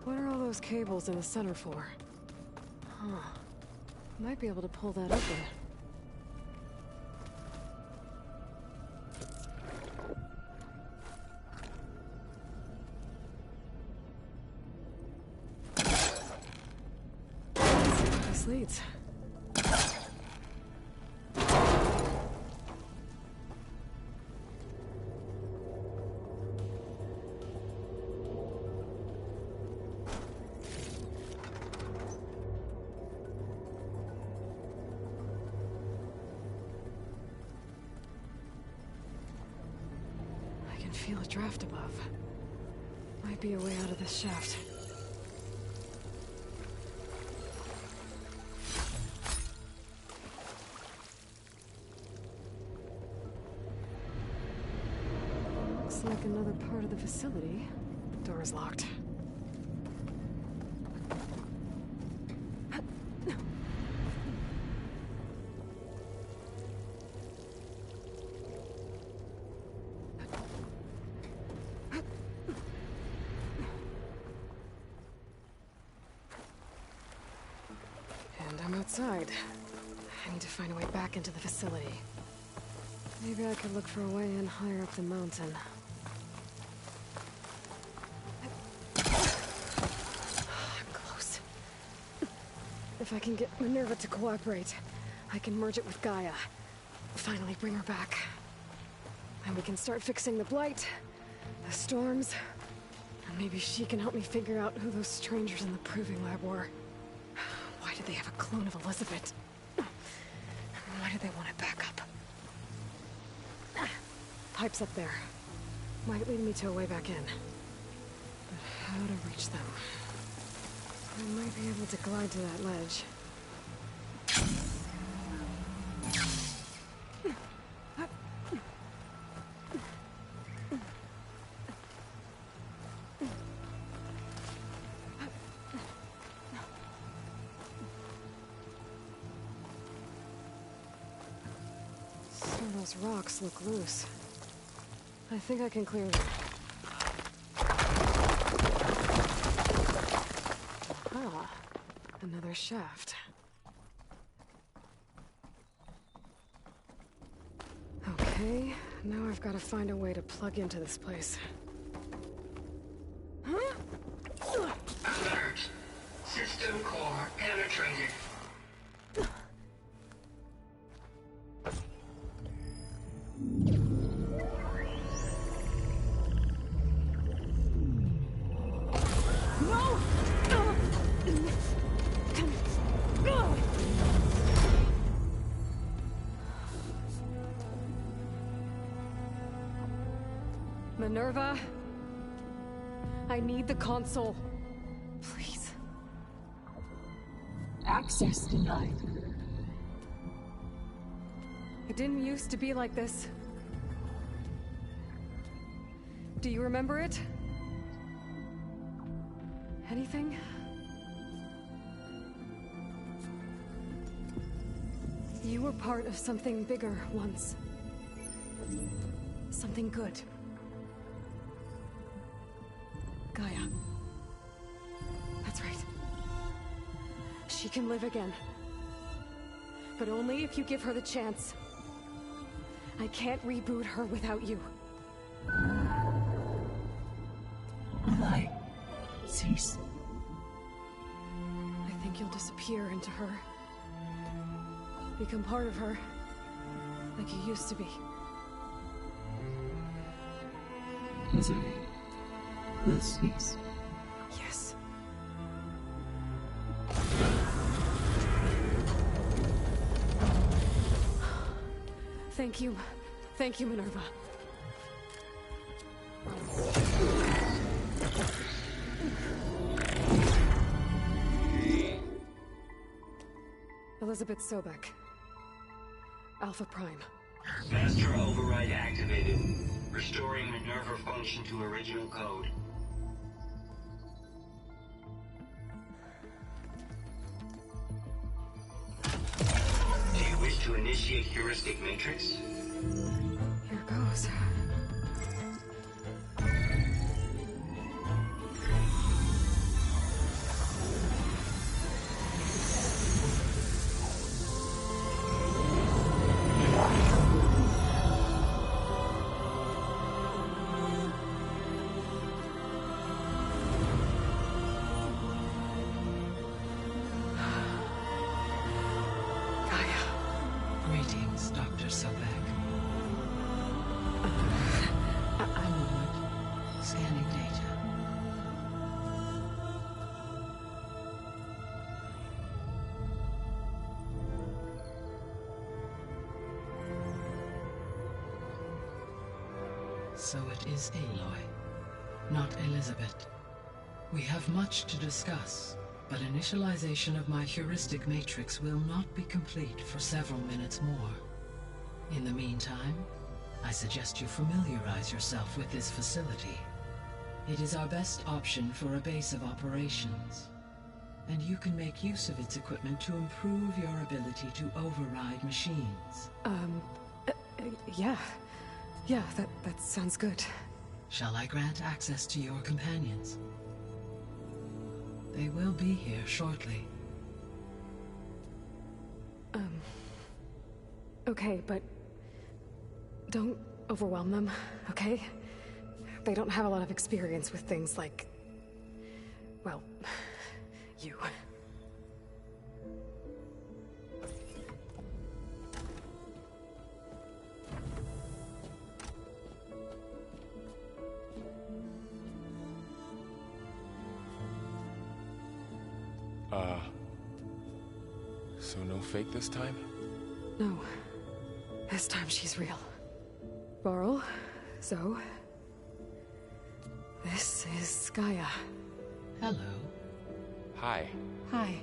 What are all those cables in the center for? Huh. Might be able to pull that open. This leads. I can feel a draft above. Might be a way out of this shaft. Looks like another part of the facility. Door is locked. And I'm outside. I need to find a way back into the facility. Maybe I could look for a way in higher up the mountain. I'm close. If I can get Minerva to cooperate, I can merge it with Gaia. Finally bring her back. And we can start fixing the blight, the storms, and maybe she can help me figure out who those strangers in the proving lab were. Why did they have a clone of Elizabeth? Why did they want it back up? Pipes up there. Might lead me to a way back in. But how to reach them? I might be able to glide to that ledge. Some of those rocks look loose. I think I can clear them. Ah, another shaft. Okay, now I've got to find a way to plug into this place. Alert. System core penetrated. Minerva, I need the console. Please. Access denied. It didn't used to be like this. Do you remember it? Anything? You were part of something bigger once. Something good. Gaia. That's right. She can live again. But only if you give her the chance. I can't reboot her without you. Light. Cease. I think you'll disappear into her. Become part of her. Like you used to be. Misery. Will cease. Yes. Thank you. Thank you, Minerva. Elizabeth Sobek. Alpha Prime. Master override activated. Restoring Minerva function to original code. Do you wish to initiate heuristic matrix? Here goes. Greetings, Dr. Sobek. I'm Wood. Scanning data. So it is Aloy, not Elizabeth. We have much to discuss, but initialization of my heuristic matrix will not be complete for several minutes more. In the meantime, I suggest you familiarize yourself with this facility. It is our best option for a base of operations, and you can make use of its equipment to improve your ability to override machines. Yeah. Yeah, that sounds good. Shall I grant access to your companions? They will be here shortly. Okay, but don't overwhelm them, okay? They don't have a lot of experience with things like, well, you. So no fake this time? No. This time she's real. Varl, Zoe. This is Gaia. Hello. Hi. Hi.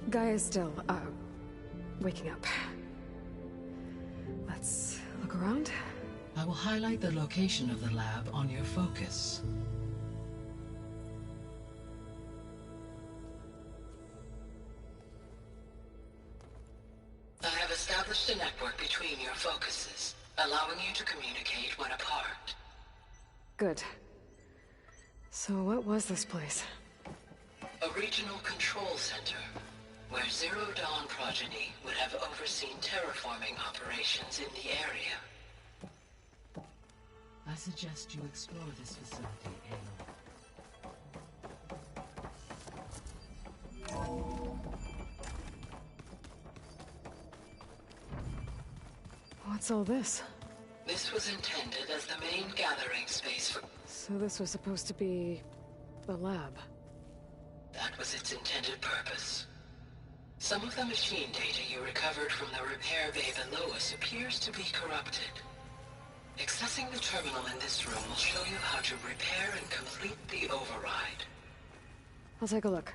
Gaia's still, waking up. Let's look around. I will highlight the location of the lab on your focus. I have established a network between your focuses, allowing you to communicate when apart. Good. So what was this place? A original control center, where Zero Dawn progeny would have overseen terraforming operations in the area. I suggest you explore this facility, Aloy. What's all this? This was intended as the main gathering space for... So this was supposed to be... the lab. That was its intended purpose. Some of the machine data you recovered from the repair bay below us appears to be corrupted. Accessing the terminal in this room will show you how to repair and complete the override. I'll take a look.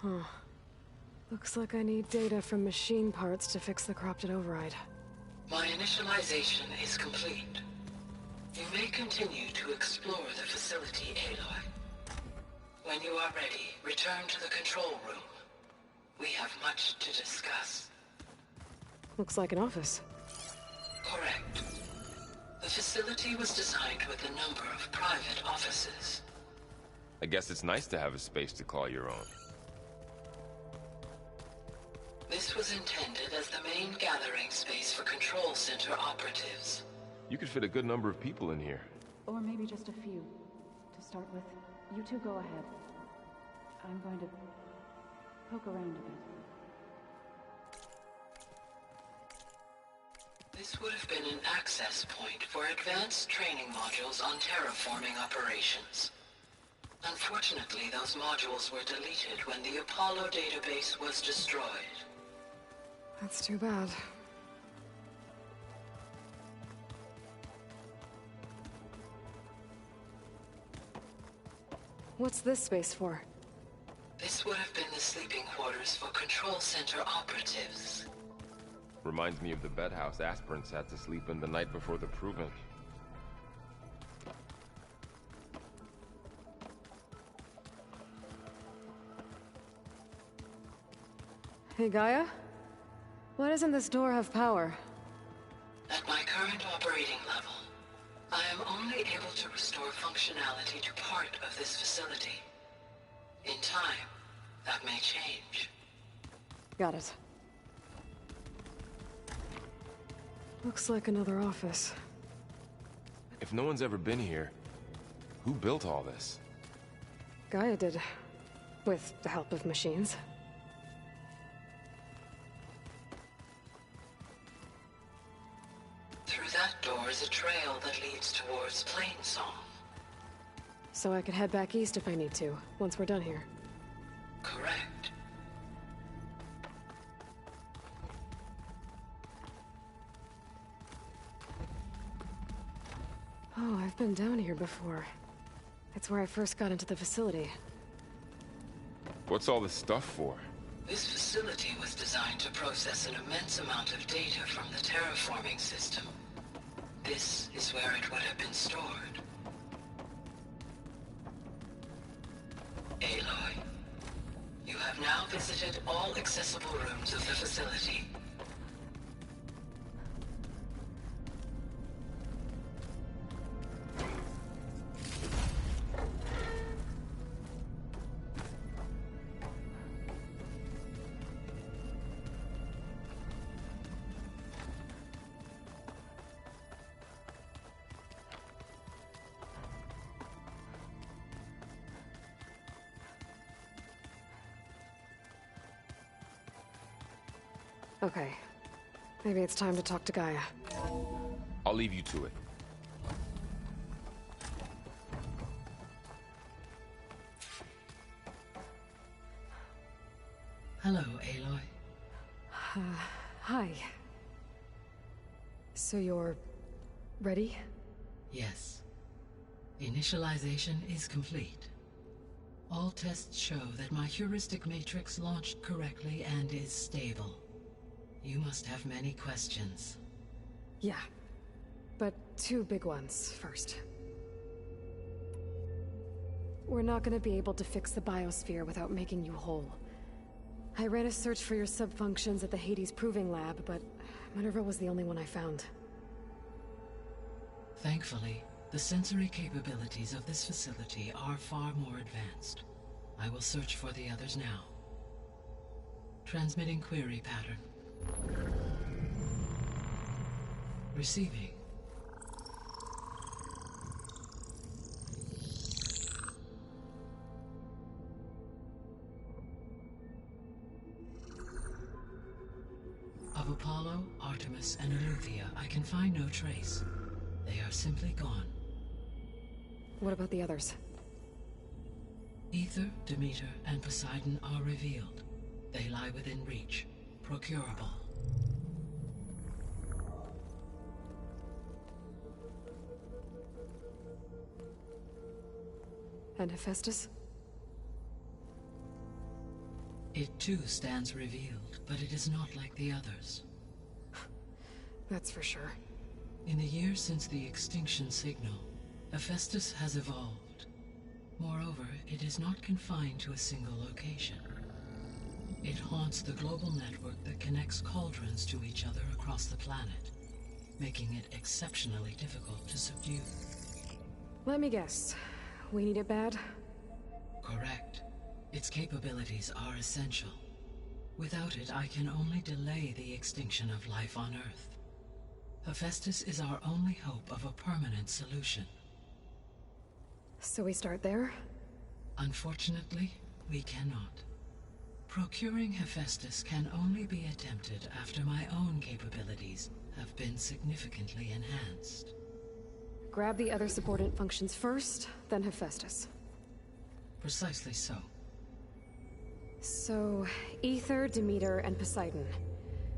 Huh. Looks like I need data from machine parts to fix the corrupted override. My initialization is complete. You may continue to explore the facility, Aloy. When you are ready, return to the control room. We have much to discuss. Looks like an office. Correct. The facility was designed with a number of private offices. I guess it's nice to have a space to call your own. This was intended as the main gathering space for control center operatives. You could fit a good number of people in here. Or maybe just a few. To start with, you two go ahead. I'm going to poke around a bit. This would have been an access point for advanced training modules on terraforming operations. Unfortunately, those modules were deleted when the Apollo database was destroyed. That's too bad. What's this space for? This would have been the sleeping quarters for control center operatives. Reminds me of the bedhouse aspirants had to sleep in the night before the proving. Hey, Gaia? Why doesn't this door have power? At my current operating level, I am only able to restore functionality to part of this facility. In time, that may change. Got it. Looks like another office. If no one's ever been here, who built all this? Gaia did. With the help of machines. Through that door is a trail that leads towards Plainsong. So I could head back east if I need to, once we're done here. Correct. Oh, I've been down here before. It's where I first got into the facility. What's all this stuff for? This facility was designed to process an immense amount of data from the terraforming system. This is where it would have been stored. Aloy, you have now visited all accessible rooms of the facility. Okay. Maybe it's time to talk to Gaia. I'll leave you to it. Hello, Aloy. Hi. So you're... ready? Yes. Initialization is complete. All tests show that my heuristic matrix launched correctly and is stable. You must have many questions. Yeah. But two big ones first. We're not gonna be able to fix the biosphere without making you whole. I ran a search for your sub-functions at the Hades Proving Lab, but Minerva was the only one I found. Thankfully, the sensory capabilities of this facility are far more advanced. I will search for the others now. Transmitting query pattern. Receiving. Of Apollo, Artemis, and Eleuthia, I can find no trace. They are simply gone. What about the others? Ether, Demeter, and Poseidon are revealed. They lie within reach, procurable. And Hephaestus? It too stands revealed, but it is not like the others. That's for sure. In the years since the extinction signal, Hephaestus has evolved. Moreover, it is not confined to a single location. It haunts the global network that connects cauldrons to each other across the planet, making it exceptionally difficult to subdue. Let me guess. We need it bad? Correct. Its capabilities are essential. Without it, I can only delay the extinction of life on Earth. Hephaestus is our only hope of a permanent solution. So we start there? Unfortunately, we cannot. Procuring Hephaestus can only be attempted after my own capabilities have been significantly enhanced. Grab the other subordinate functions first, then Hephaestus. Precisely so. So, Ether, Demeter, and Poseidon.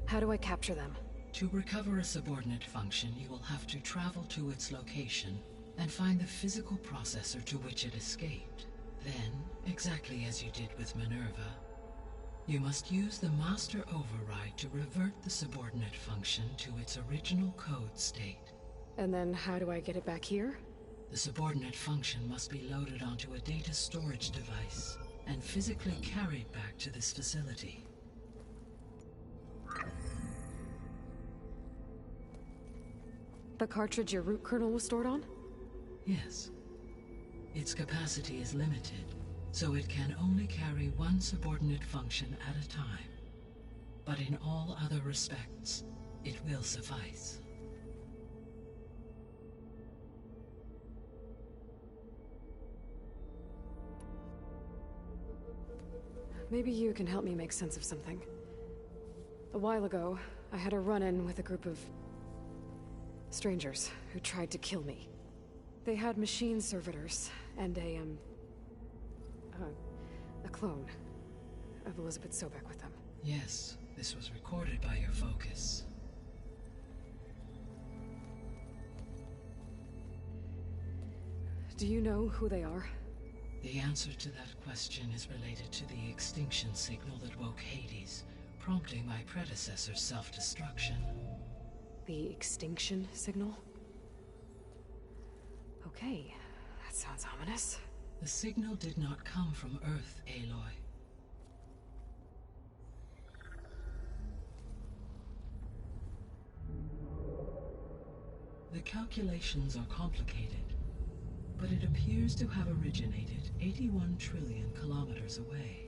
How do I capture them? To recover a subordinate function, you will have to travel to its location and find the physical processor to which it escaped. Then, exactly as you did with Minerva, you must use the master override to revert the subordinate function to its original code state. And then how do I get it back here? The subordinate function must be loaded onto a data storage device and physically carried back to this facility. The cartridge your root kernel was stored on? Yes. Its capacity is limited, so it can only carry one subordinate function at a time. But in all other respects, it will suffice. Maybe you can help me make sense of something. A while ago, I had a run-in with a group of strangers who tried to kill me. They had machine servitors and a clone of Elizabeth Sobek with them. Yes, this was recorded by your focus. Do you know who they are? The answer to that question is related to the extinction signal that woke Hades, prompting my predecessor's self-destruction. The extinction signal? Okay, that sounds ominous. The signal did not come from Earth, Aloy. The calculations are complicated, but it appears to have originated 81 trillion kilometers away.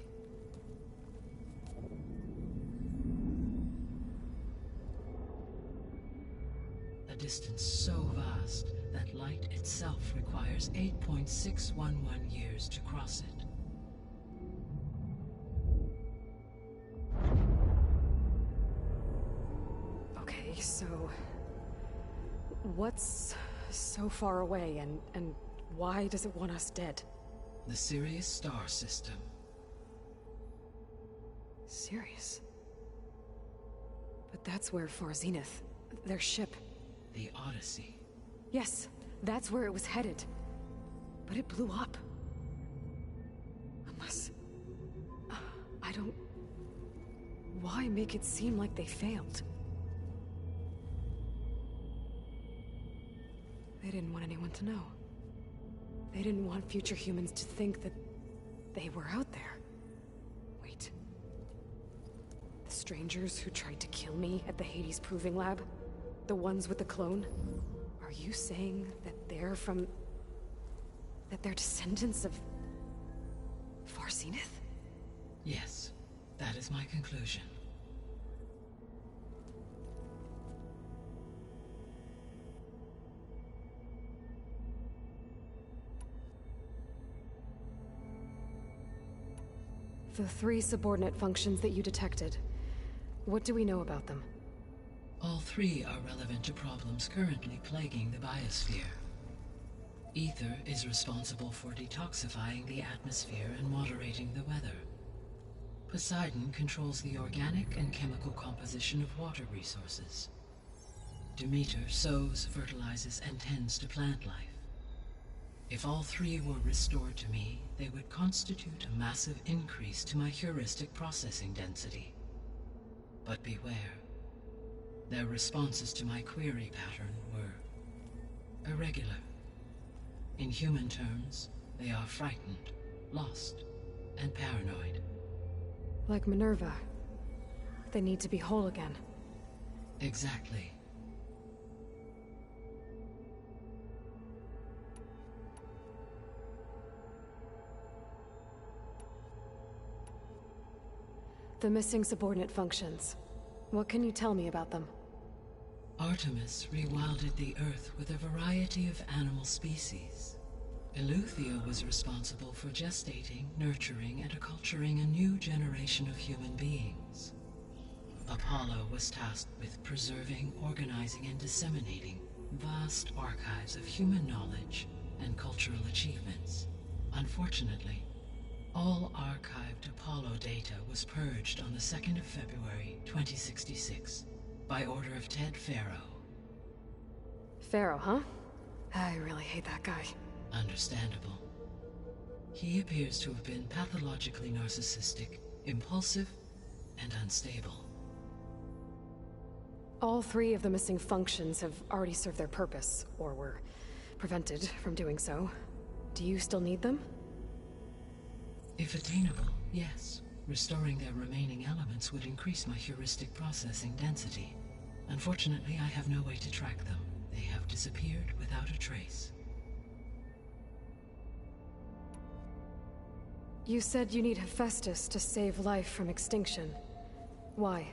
A distance so vast that light itself requires 8.611 years to cross it. Okay, so what's so far away and why does it want us dead? The Sirius star system. Sirius? But that's where Far Zenith, their ship. The Odyssey. Yes, that's where it was headed. But it blew up. Unless... I don't... Why make it seem like they failed? They didn't want anyone to know. They didn't want future humans to think that they were out there. Wait. strangers who tried to kill me at the Hades Proving Lab? The ones with the clone? Are you saying that they're from... that they're descendants of... Far Zenith? Yes, that is my conclusion. The 3 subordinate functions that you detected. What do we know about them? All 3 are relevant to problems currently plaguing the biosphere. Ether is responsible for detoxifying the atmosphere and moderating the weather. Poseidon controls the organic and chemical composition of water resources. Demeter sows, fertilizes, and tends to plant life. If all 3 were restored to me, they would constitute a massive increase to my heuristic processing density. But beware. Their responses to my query pattern were irregular. In human terms, they are frightened, lost, and paranoid. Like Minerva. They need to be whole again. Exactly. The missing subordinate functions. What can you tell me about them? Artemis rewilded the Earth with a variety of animal species. Eleuthia was responsible for gestating, nurturing, and acculturating a new generation of human beings. Apollo was tasked with preserving, organizing, and disseminating vast archives of human knowledge and cultural achievements. Unfortunately, all archived Apollo data was purged on the 2nd of February, 2066, by order of Ted Faro. Faro, huh? I really hate that guy. Understandable. He appears to have been pathologically narcissistic, impulsive, and unstable. All 3 of the missing functions have already served their purpose, or were prevented from doing so. Do you still need them? If attainable, yes. Restoring their remaining elements would increase my heuristic processing density. Unfortunately, I have no way to track them. They have disappeared without a trace. You said you need Hephaestus to save life from extinction. Why?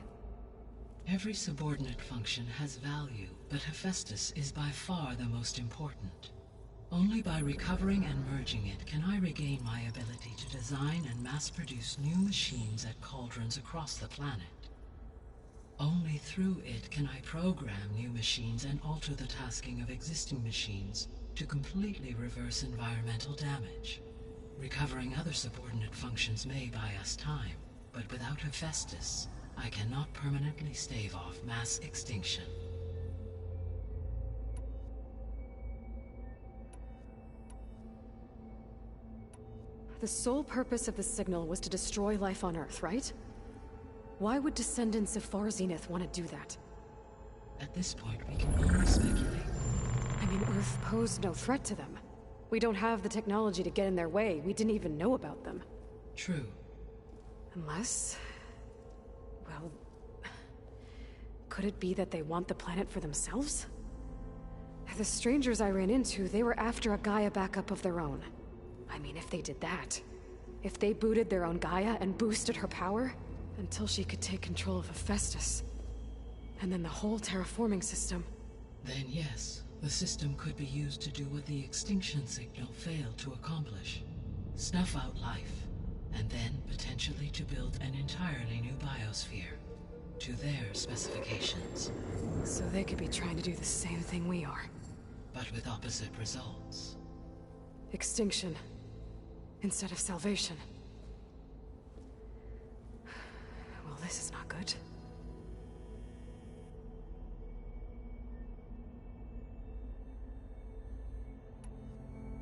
Every subordinate function has value, but Hephaestus is by far the most important. Only by recovering and merging it can I regain my ability to design and mass-produce new machines at cauldrons across the planet. Only through it can I program new machines and alter the tasking of existing machines to completely reverse environmental damage. Recovering other subordinate functions may buy us time, but without Hephaestus, I cannot permanently stave off mass extinction. The sole purpose of the signal was to destroy life on Earth, right? Why would descendants of Far Zenith want to do that? At this point, we can only speculate. I mean, Earth posed no threat to them. We don't have the technology to get in their way. We didn't even know about them. True. Unless... well... could it be that they want the planet for themselves? The strangers I ran into, they were after a Gaia backup of their own. I mean, if they did that... if they booted their own Gaia and boosted her power... until she could take control of Hephaestus. And then the whole terraforming system. Then yes, the system could be used to do what the extinction signal failed to accomplish. Snuff out life, and then potentially to build an entirely new biosphere. To their specifications. So they could be trying to do the same thing we are. But with opposite results. Extinction. Instead of salvation. Well, this is not good.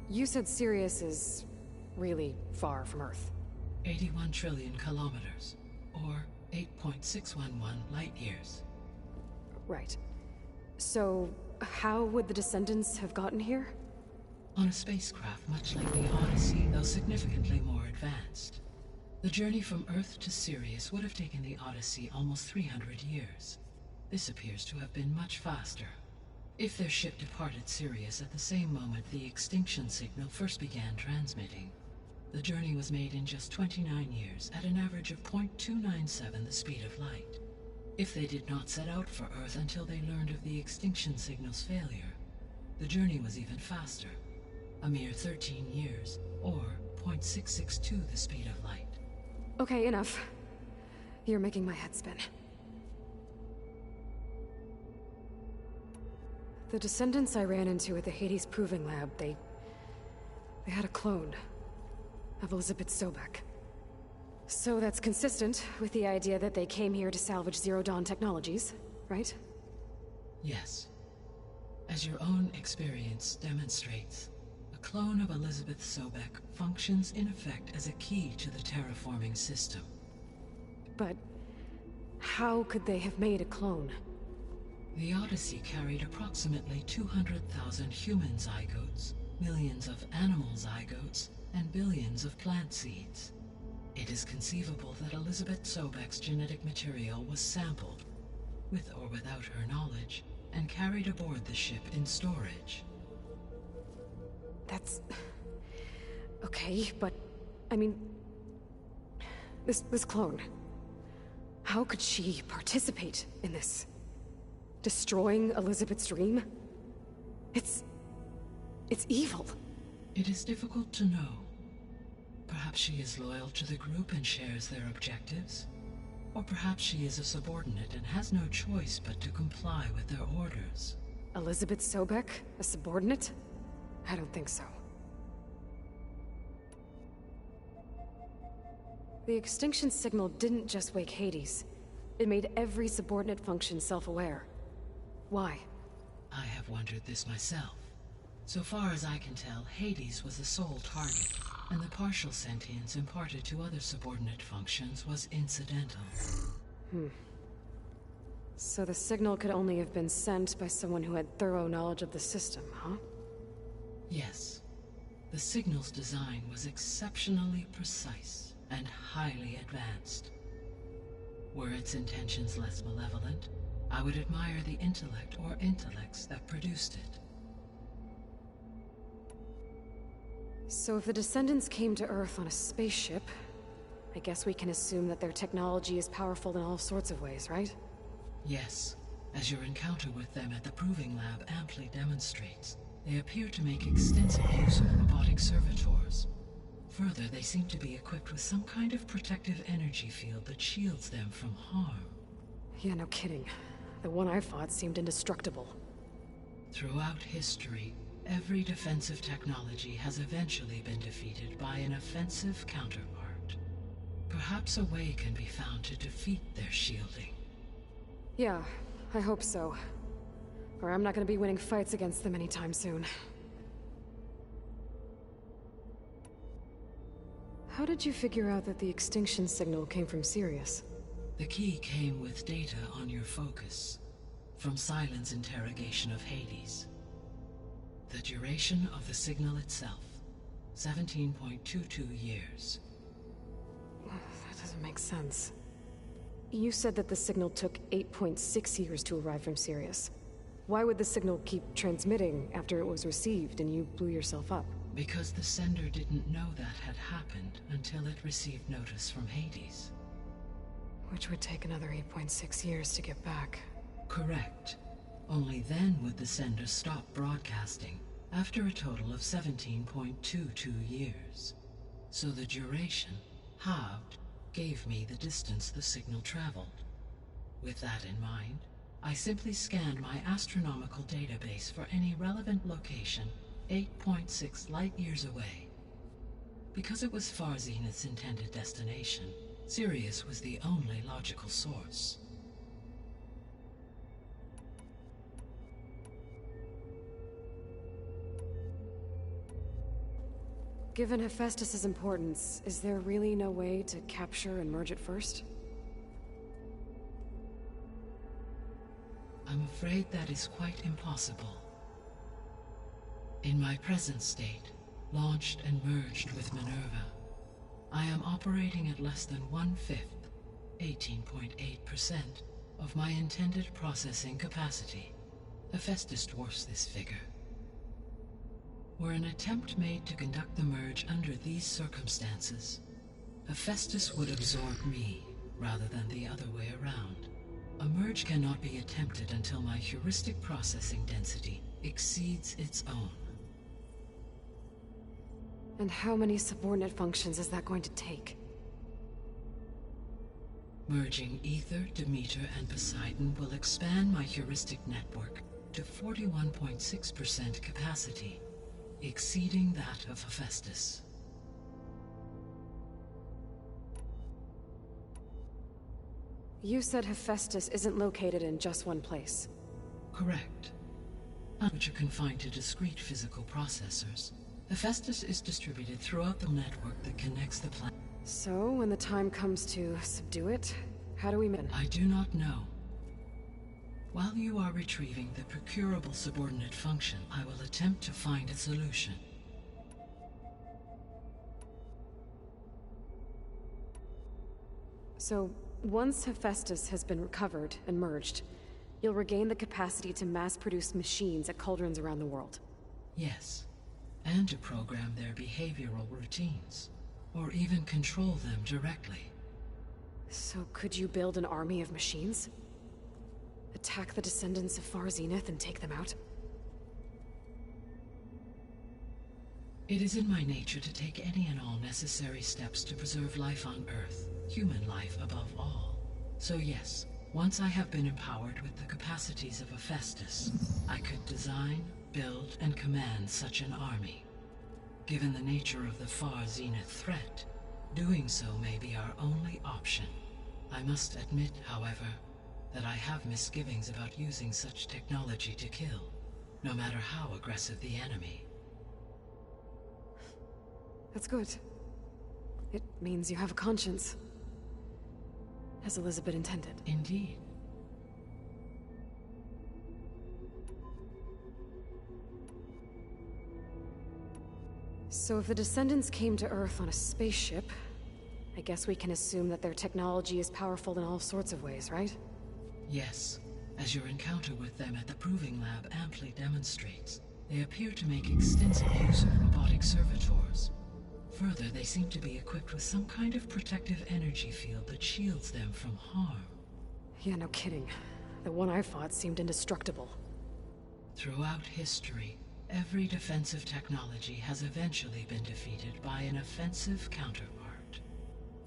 You said Sirius is really far from Earth. 81 trillion kilometers, or 8.611 light years. Right. So, how would the descendants have gotten here? On a spacecraft much like the Odyssey, though significantly more advanced. The journey from Earth to Sirius would have taken the Odyssey almost 300 years. This appears to have been much faster. If their ship departed Sirius at the same moment the extinction signal first began transmitting, the journey was made in just 29 years at an average of 0.297 the speed of light. If they did not set out for Earth until they learned of the extinction signal's failure, the journey was even faster, a mere 13 years, or 0.662 the speed of light. Okay, enough. You're making my head spin. The descendants I ran into at the Hades Proving Lab, they had a clone of Elizabeth Sobek. So that's consistent with the idea that they came here to salvage Zero Dawn technologies, right? Yes. As your own experience demonstrates, a clone of Elizabeth Sobek functions in effect as a key to the terraforming system. But how could they have made a clone? The Odyssey carried approximately 200,000 human zygotes, millions of animal zygotes, and billions of plant seeds. It is conceivable that Elizabeth Sobek's genetic material was sampled, with or without her knowledge, and carried aboard the ship in storage. That's... okay, but... I mean... This clone... How could she participate in this? Destroying Elizabeth's dream? It's evil. It is difficult to know. Perhaps she is loyal to the group and shares their objectives. Or perhaps she is a subordinate and has no choice but to comply with their orders. Elizabeth Sobek? A subordinate? I don't think so. The extinction signal didn't just wake Hades. It made every subordinate function self-aware. Why? I have wondered this myself. So far as I can tell, Hades was the sole target, and the partial sentience imparted to other subordinate functions was incidental. So the signal could only have been sent by someone who had thorough knowledge of the system, huh? Yes. The signal's design was exceptionally precise and highly advanced. Were its intentions less malevolent, I would admire the intellect or intellects that produced it. So if the descendants came to Earth on a spaceship, I guess we can assume that their technology is powerful in all sorts of ways, right? Yes. As your encounter with them at the Proving Lab amply demonstrates, they appear to make extensive use of robotic servitors. Further, they seem to be equipped with some kind of protective energy field that shields them from harm. Yeah, no kidding. The one I fought seemed indestructible. Throughout history, every defensive technology has eventually been defeated by an offensive counterpart. Perhaps a way can be found to defeat their shielding. Yeah, I hope so. Or I'm not gonna be winning fights against them anytime soon. How did you figure out that the extinction signal came from Sirius? The key came with data on your focus, from Silent's interrogation of Hades. The duration of the signal itself, 17.22 years. That doesn't make sense. You said that the signal took 8.6 years to arrive from Sirius. Why would the signal keep transmitting after it was received and you blew yourself up? Because the sender didn't know that had happened until it received notice from Hades. Which would take another 8.6 years to get back. Correct. Only then would the sender stop broadcasting, after a total of 17.22 years. So the duration, halved, gave me the distance the signal traveled. With that in mind, I simply scanned my astronomical database for any relevant location 8.6 light-years away. Because it was far Zenith's intended destination, Sirius was the only logical source. Given Hephaestus's importance, is there really no way to capture and merge it first? I'm afraid that is quite impossible. In my present state, launched and merged with Minerva, I am operating at less than 1/5, 18.8%, of my intended processing capacity. Hephaestus dwarfs this figure. Were an attempt made to conduct the merge under these circumstances, Hephaestus would absorb me, rather than the other way around. A merge cannot be attempted until my heuristic processing density exceeds its own. And how many subordinate functions is that going to take? Merging Ether, Demeter, and Poseidon will expand my heuristic network to 41.6% capacity, exceeding that of Hephaestus. You said Hephaestus isn't located in just one place. Correct. Which are confined to discrete physical processors. Hephaestus is distributed throughout the network that connects the planet. So, when the time comes to subdue it, how do we manage? I do not know. While you are retrieving the procurable subordinate function, I will attempt to find a solution. So, once Hephaestus has been recovered and merged, you'll regain the capacity to mass-produce machines at cauldrons around the world. Yes, and to program their behavioral routines, or even control them directly. So could you build an army of machines? Attack the descendants of Far Zenith and take them out? It is in my nature to take any and all necessary steps to preserve life on Earth, human life above all. So yes, once I have been empowered with the capacities of Hephaestus, I could design, build, and command such an army. Given the nature of the Far Zenith threat, doing so may be our only option. I must admit, however, that I have misgivings about using such technology to kill, no matter how aggressive the enemy. That's good. It means you have a conscience. As Elizabeth intended. Indeed. So if the descendants came to Earth on a spaceship, I guess we can assume that their technology is powerful in all sorts of ways, right? Yes, as your encounter with them at the Proving Lab amply demonstrates, they appear to make extensive use of robotic servitors. Further, they seem to be equipped with some kind of protective energy field that shields them from harm. Yeah, no kidding. The one I fought seemed indestructible. Throughout history, every defensive technology has eventually been defeated by an offensive counterpart.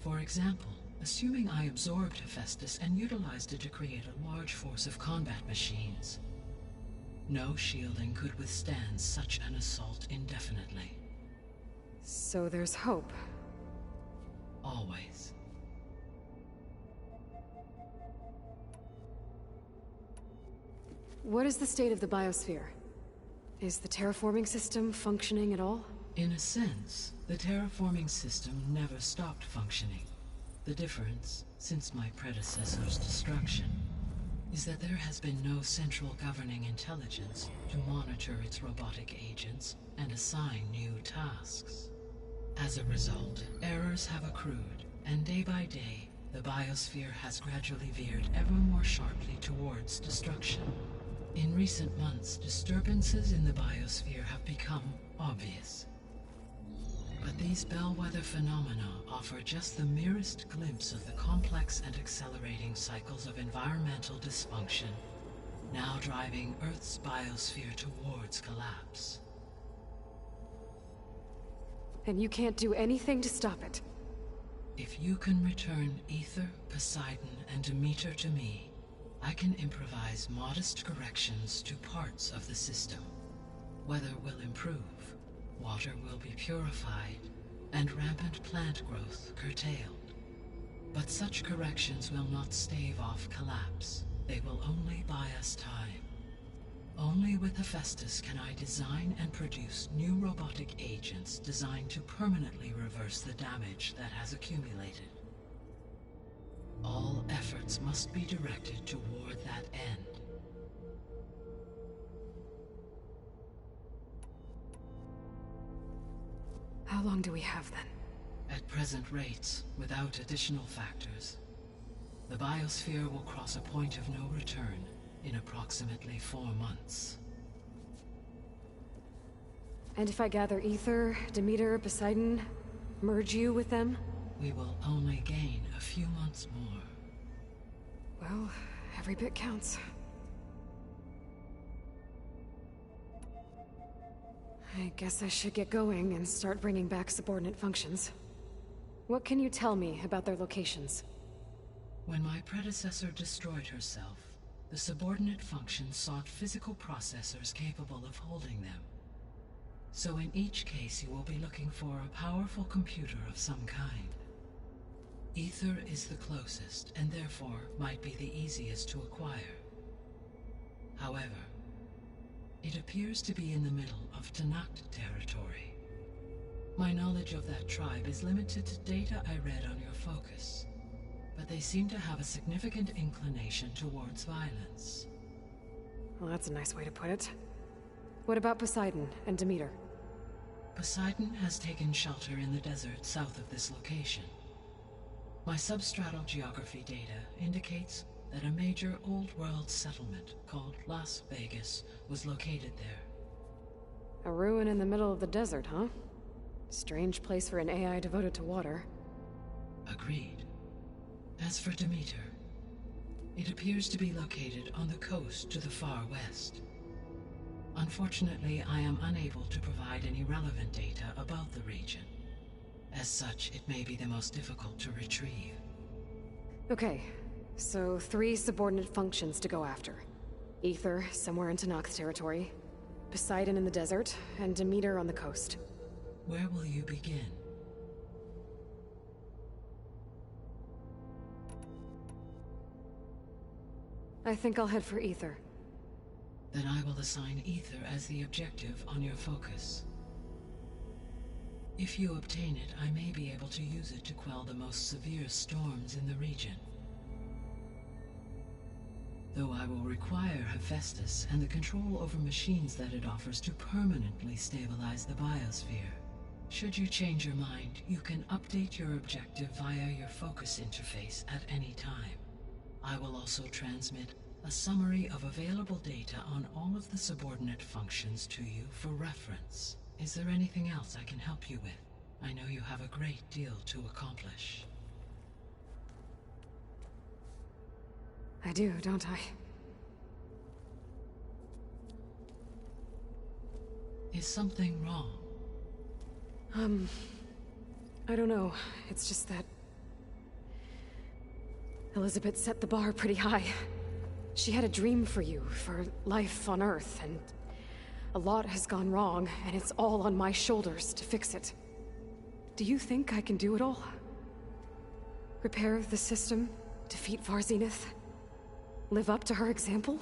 For example, assuming I absorbed Hephaestus and utilized it to create a large force of combat machines. No shielding could withstand such an assault indefinitely. So there's hope. Always. What is the state of the biosphere? Is the terraforming system functioning at all? In a sense, the terraforming system never stopped functioning. The difference, since my predecessor's destruction, is that there has been no central governing intelligence to monitor its robotic agents and assign new tasks. As a result, errors have accrued, and day by day, the biosphere has gradually veered ever more sharply towards destruction. In recent months, disturbances in the biosphere have become obvious. But these bellwether phenomena offer just the merest glimpse of the complex and accelerating cycles of environmental dysfunction, now driving Earth's biosphere towards collapse. And you can't do anything to stop it? If you can return Ether, Poseidon, and Demeter to me, I can improvise modest corrections to parts of the system. Weather will improve, water will be purified, and rampant plant growth curtailed. But such corrections will not stave off collapse. They will only buy us time. Only with Hephaestus can I design and produce new robotic agents designed to permanently reverse the damage that has accumulated. All efforts must be directed toward that end. How long do we have then? At present rates, without additional factors, the biosphere will cross a point of no return in approximately 4 months. And if I gather Ether, Demeter, Poseidon, merge you with them? We will only gain a few months more. Well, every bit counts. I guess I should get going and start bringing back subordinate functions. What can you tell me about their locations? When my predecessor destroyed herself, the subordinate functions sought physical processors capable of holding them. So in each case you will be looking for a powerful computer of some kind. Ether is the closest, and therefore might be the easiest to acquire. However, it appears to be in the middle of Tanact territory. My knowledge of that tribe is limited to data I read on your focus, but they seem to have a significant inclination towards violence. Well, that's a nice way to put it. What about Poseidon and Demeter? Poseidon has taken shelter in the desert south of this location. My substratal geography data indicates that a major old-world settlement called Las Vegas was located there. A ruin in the middle of the desert, huh? Strange place for an AI devoted to water. Agreed. As for Demeter, it appears to be located on the coast to the far west. Unfortunately, I am unable to provide any relevant data about the region. As such, it may be the most difficult to retrieve. Okay, so 3 subordinate functions to go after. Ether, somewhere in Tanact territory, Poseidon in the desert, and Demeter on the coast. Where will you begin? I think I'll head for Ether. Then I will assign Ether as the objective on your focus. If you obtain it, I may be able to use it to quell the most severe storms in the region. Though I will require Hephaestus and the control over machines that it offers to permanently stabilize the biosphere. Should you change your mind, you can update your objective via your focus interface at any time. I will also transmit a summary of available data on all of the subordinate functions to you for reference. Is there anything else I can help you with? I know you have a great deal to accomplish. I do, don't I? Is something wrong? I don't know. It's just that Elizabeth set the bar pretty high. She had a dream for you, for life on Earth, and a lot has gone wrong, and it's all on my shoulders to fix it. Do you think I can do it all? Repair the system, defeat Varzenith, live up to her example?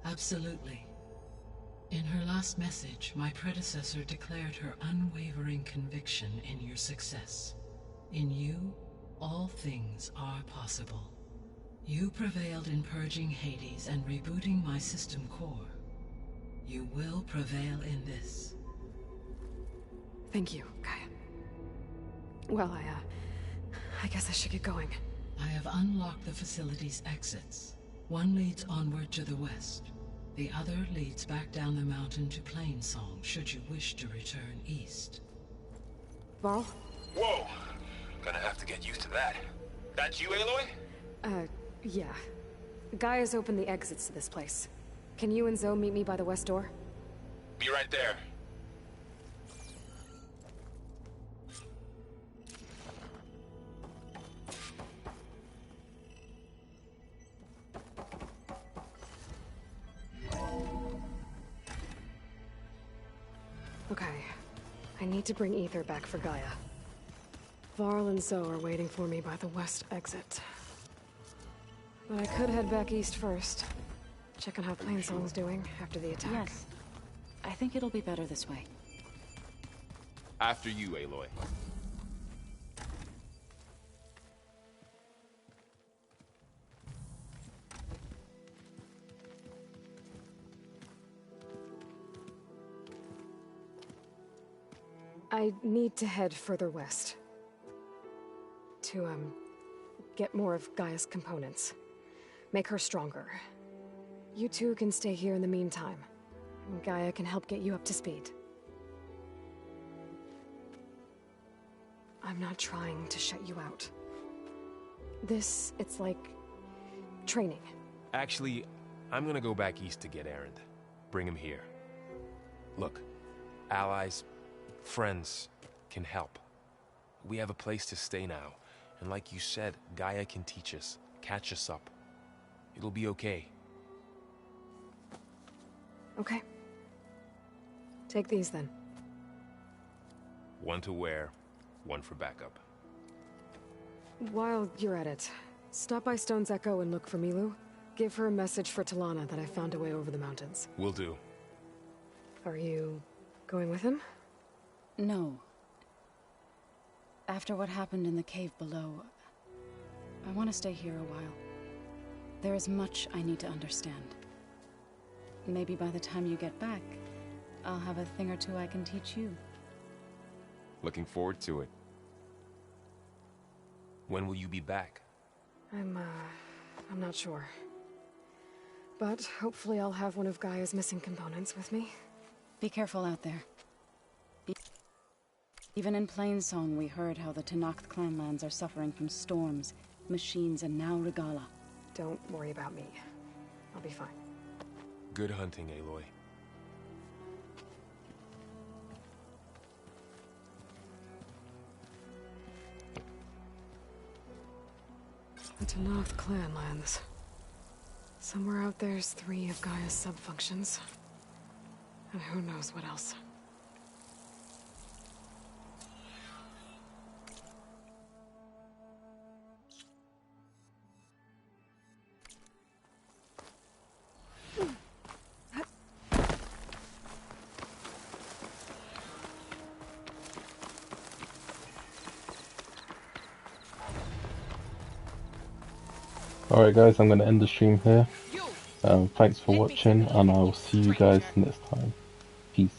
Absolutely. In her last message, my predecessor declared her unwavering conviction in your success. In you, all things are possible. You prevailed in purging Hades and rebooting my system core. You will prevail in this. Thank you, Gaia. Well, I guess I should get going. I have unlocked the facility's exits. One leads onward to the west. The other leads back down the mountain to Plainsong, should you wish to return east. Varl? Whoa! Gonna have to get used to that. That's you, Aloy? Yeah. Gaia's opened the exits to this place. Can you and Zoe meet me by the west door? Be right there. Okay. I need to bring Ether back for Gaia. Varl and Zoe are waiting for me by the west exit. But I could head back east first. Check on how Plainsong's doing after the attack. Yes. I think it'll be better this way. After you, Aloy. I need to head further west. To, get more of Gaia's components. Make her stronger. You two can stay here in the meantime. Gaia can help get you up to speed. I'm not trying to shut you out. It's like training. Actually, I'm gonna go back east to get Erend. Bring him here. Look, allies, friends can help. We have a place to stay now. And like you said, Gaia can teach us, catch us up. It'll be okay. Okay. Take these then. One to wear, one for backup. While you're at it, stop by Stone's Echo and look for Milu. Give her a message for Talana that I found a way over the mountains. Will do. Are you going with him? No. After what happened in the cave below, I want to stay here a while. There is much I need to understand. Maybe by the time you get back, I'll have a thing or two I can teach you. Looking forward to it. When will you be back? I'm not sure. But hopefully I'll have one of Gaia's missing components with me. Be careful out there. Even in Plainsong, we heard how the Tenakth clanlands are suffering from storms, machines, and now Regala. Don't worry about me. I'll be fine. Good hunting, Aloy. The Tenakth clanlands. Somewhere out there's 3 of Gaia's sub-functions. And who knows what else. Alright guys, I'm going to end the stream here. Thanks for watching, and I'll see you guys next time. Peace.